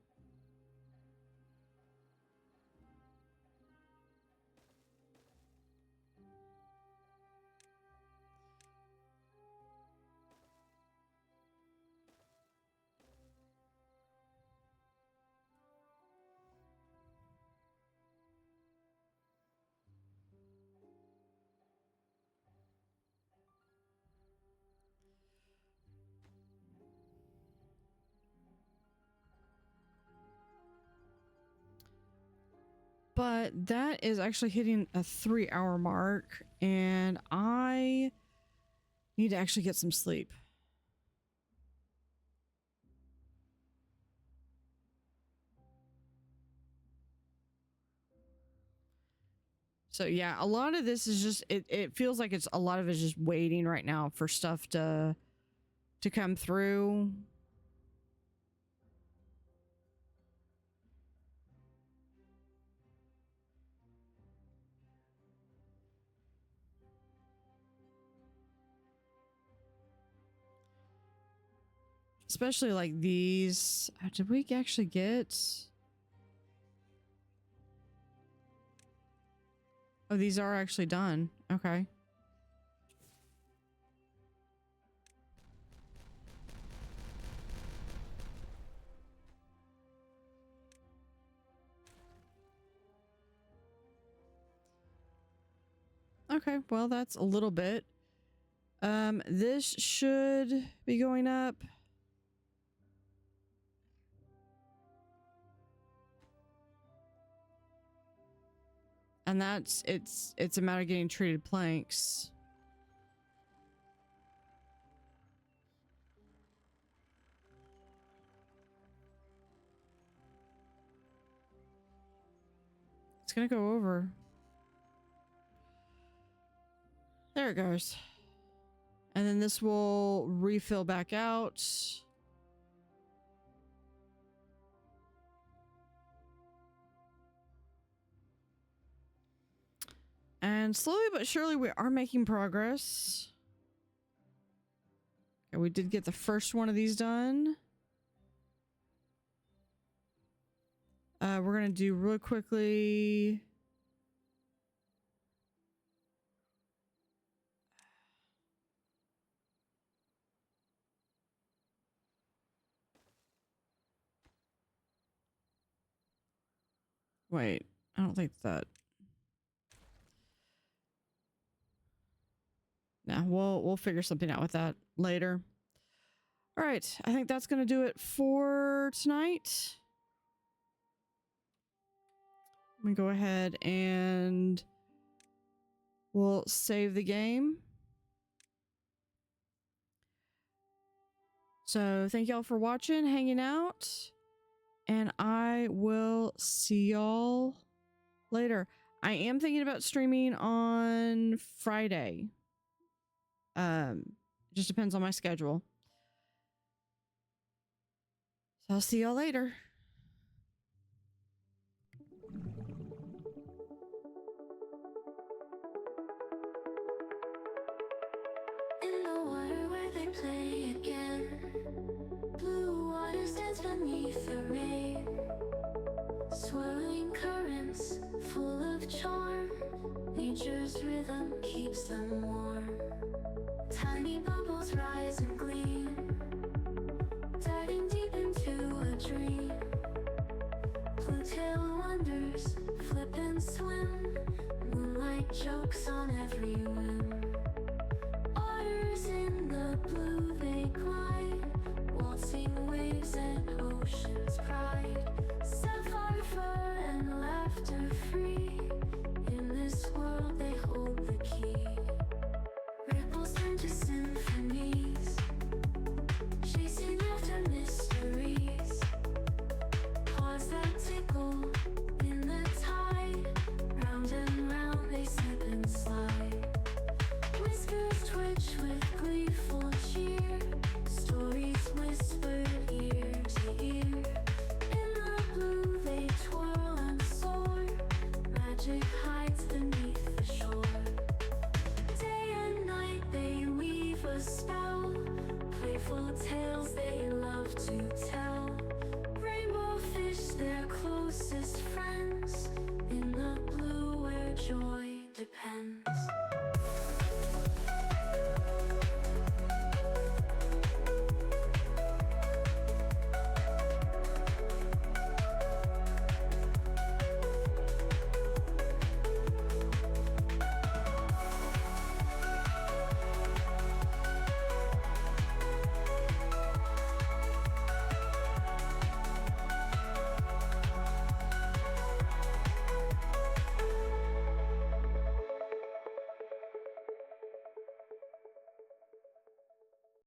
But that is actually hitting a 3-hour mark, and I need to actually get some sleep. So yeah, a lot of this is just, it feels like it's a lot of it's just waiting right now for stuff to come through. Especially like these. Did we actually get... Oh, these are actually done. Okay. Okay, well, that's a little bit. This should be going up. And that's, it's a matter of getting treated planks. It's gonna go over. There it goes. And then this will refill back out. And slowly but surely we are making progress. Okay, we did get the first one of these done. We're gonna do really quickly. Wait, I don't think that. Nah, we'll figure something out with that later. All right, I think that's gonna do it for tonight. Let me go ahead and we'll save the game. So thank y'all for watching, hanging out, and I will see y'all later. I am thinking about streaming on Friday. Just depends on my schedule. So I'll see y'all later. In the water where they play again, blue water stands beneath the rain, swirling currents full of charm. Nature's rhythm keeps them warm. Tiny bubbles rise and gleam, diving deep into a dream. Blue tail wonders flip and swim, moonlight jokes on every whim. Otters in the blue they glide, waltzing waves and ocean's pride. Sapphire fur and laughter free, in this world they hold the key. Ripples turn to symphonies, chasing after mysteries. Paws that tickle in the tide, round and round they slip and slide. Whiskers twitch with gleeful cheer, stories whispered ear to ear. In the blue they twirl and soar, magic hides beneath the shore. Day and night they weave a spell, playful tales they love to tell. Rainbow fish their closest friends,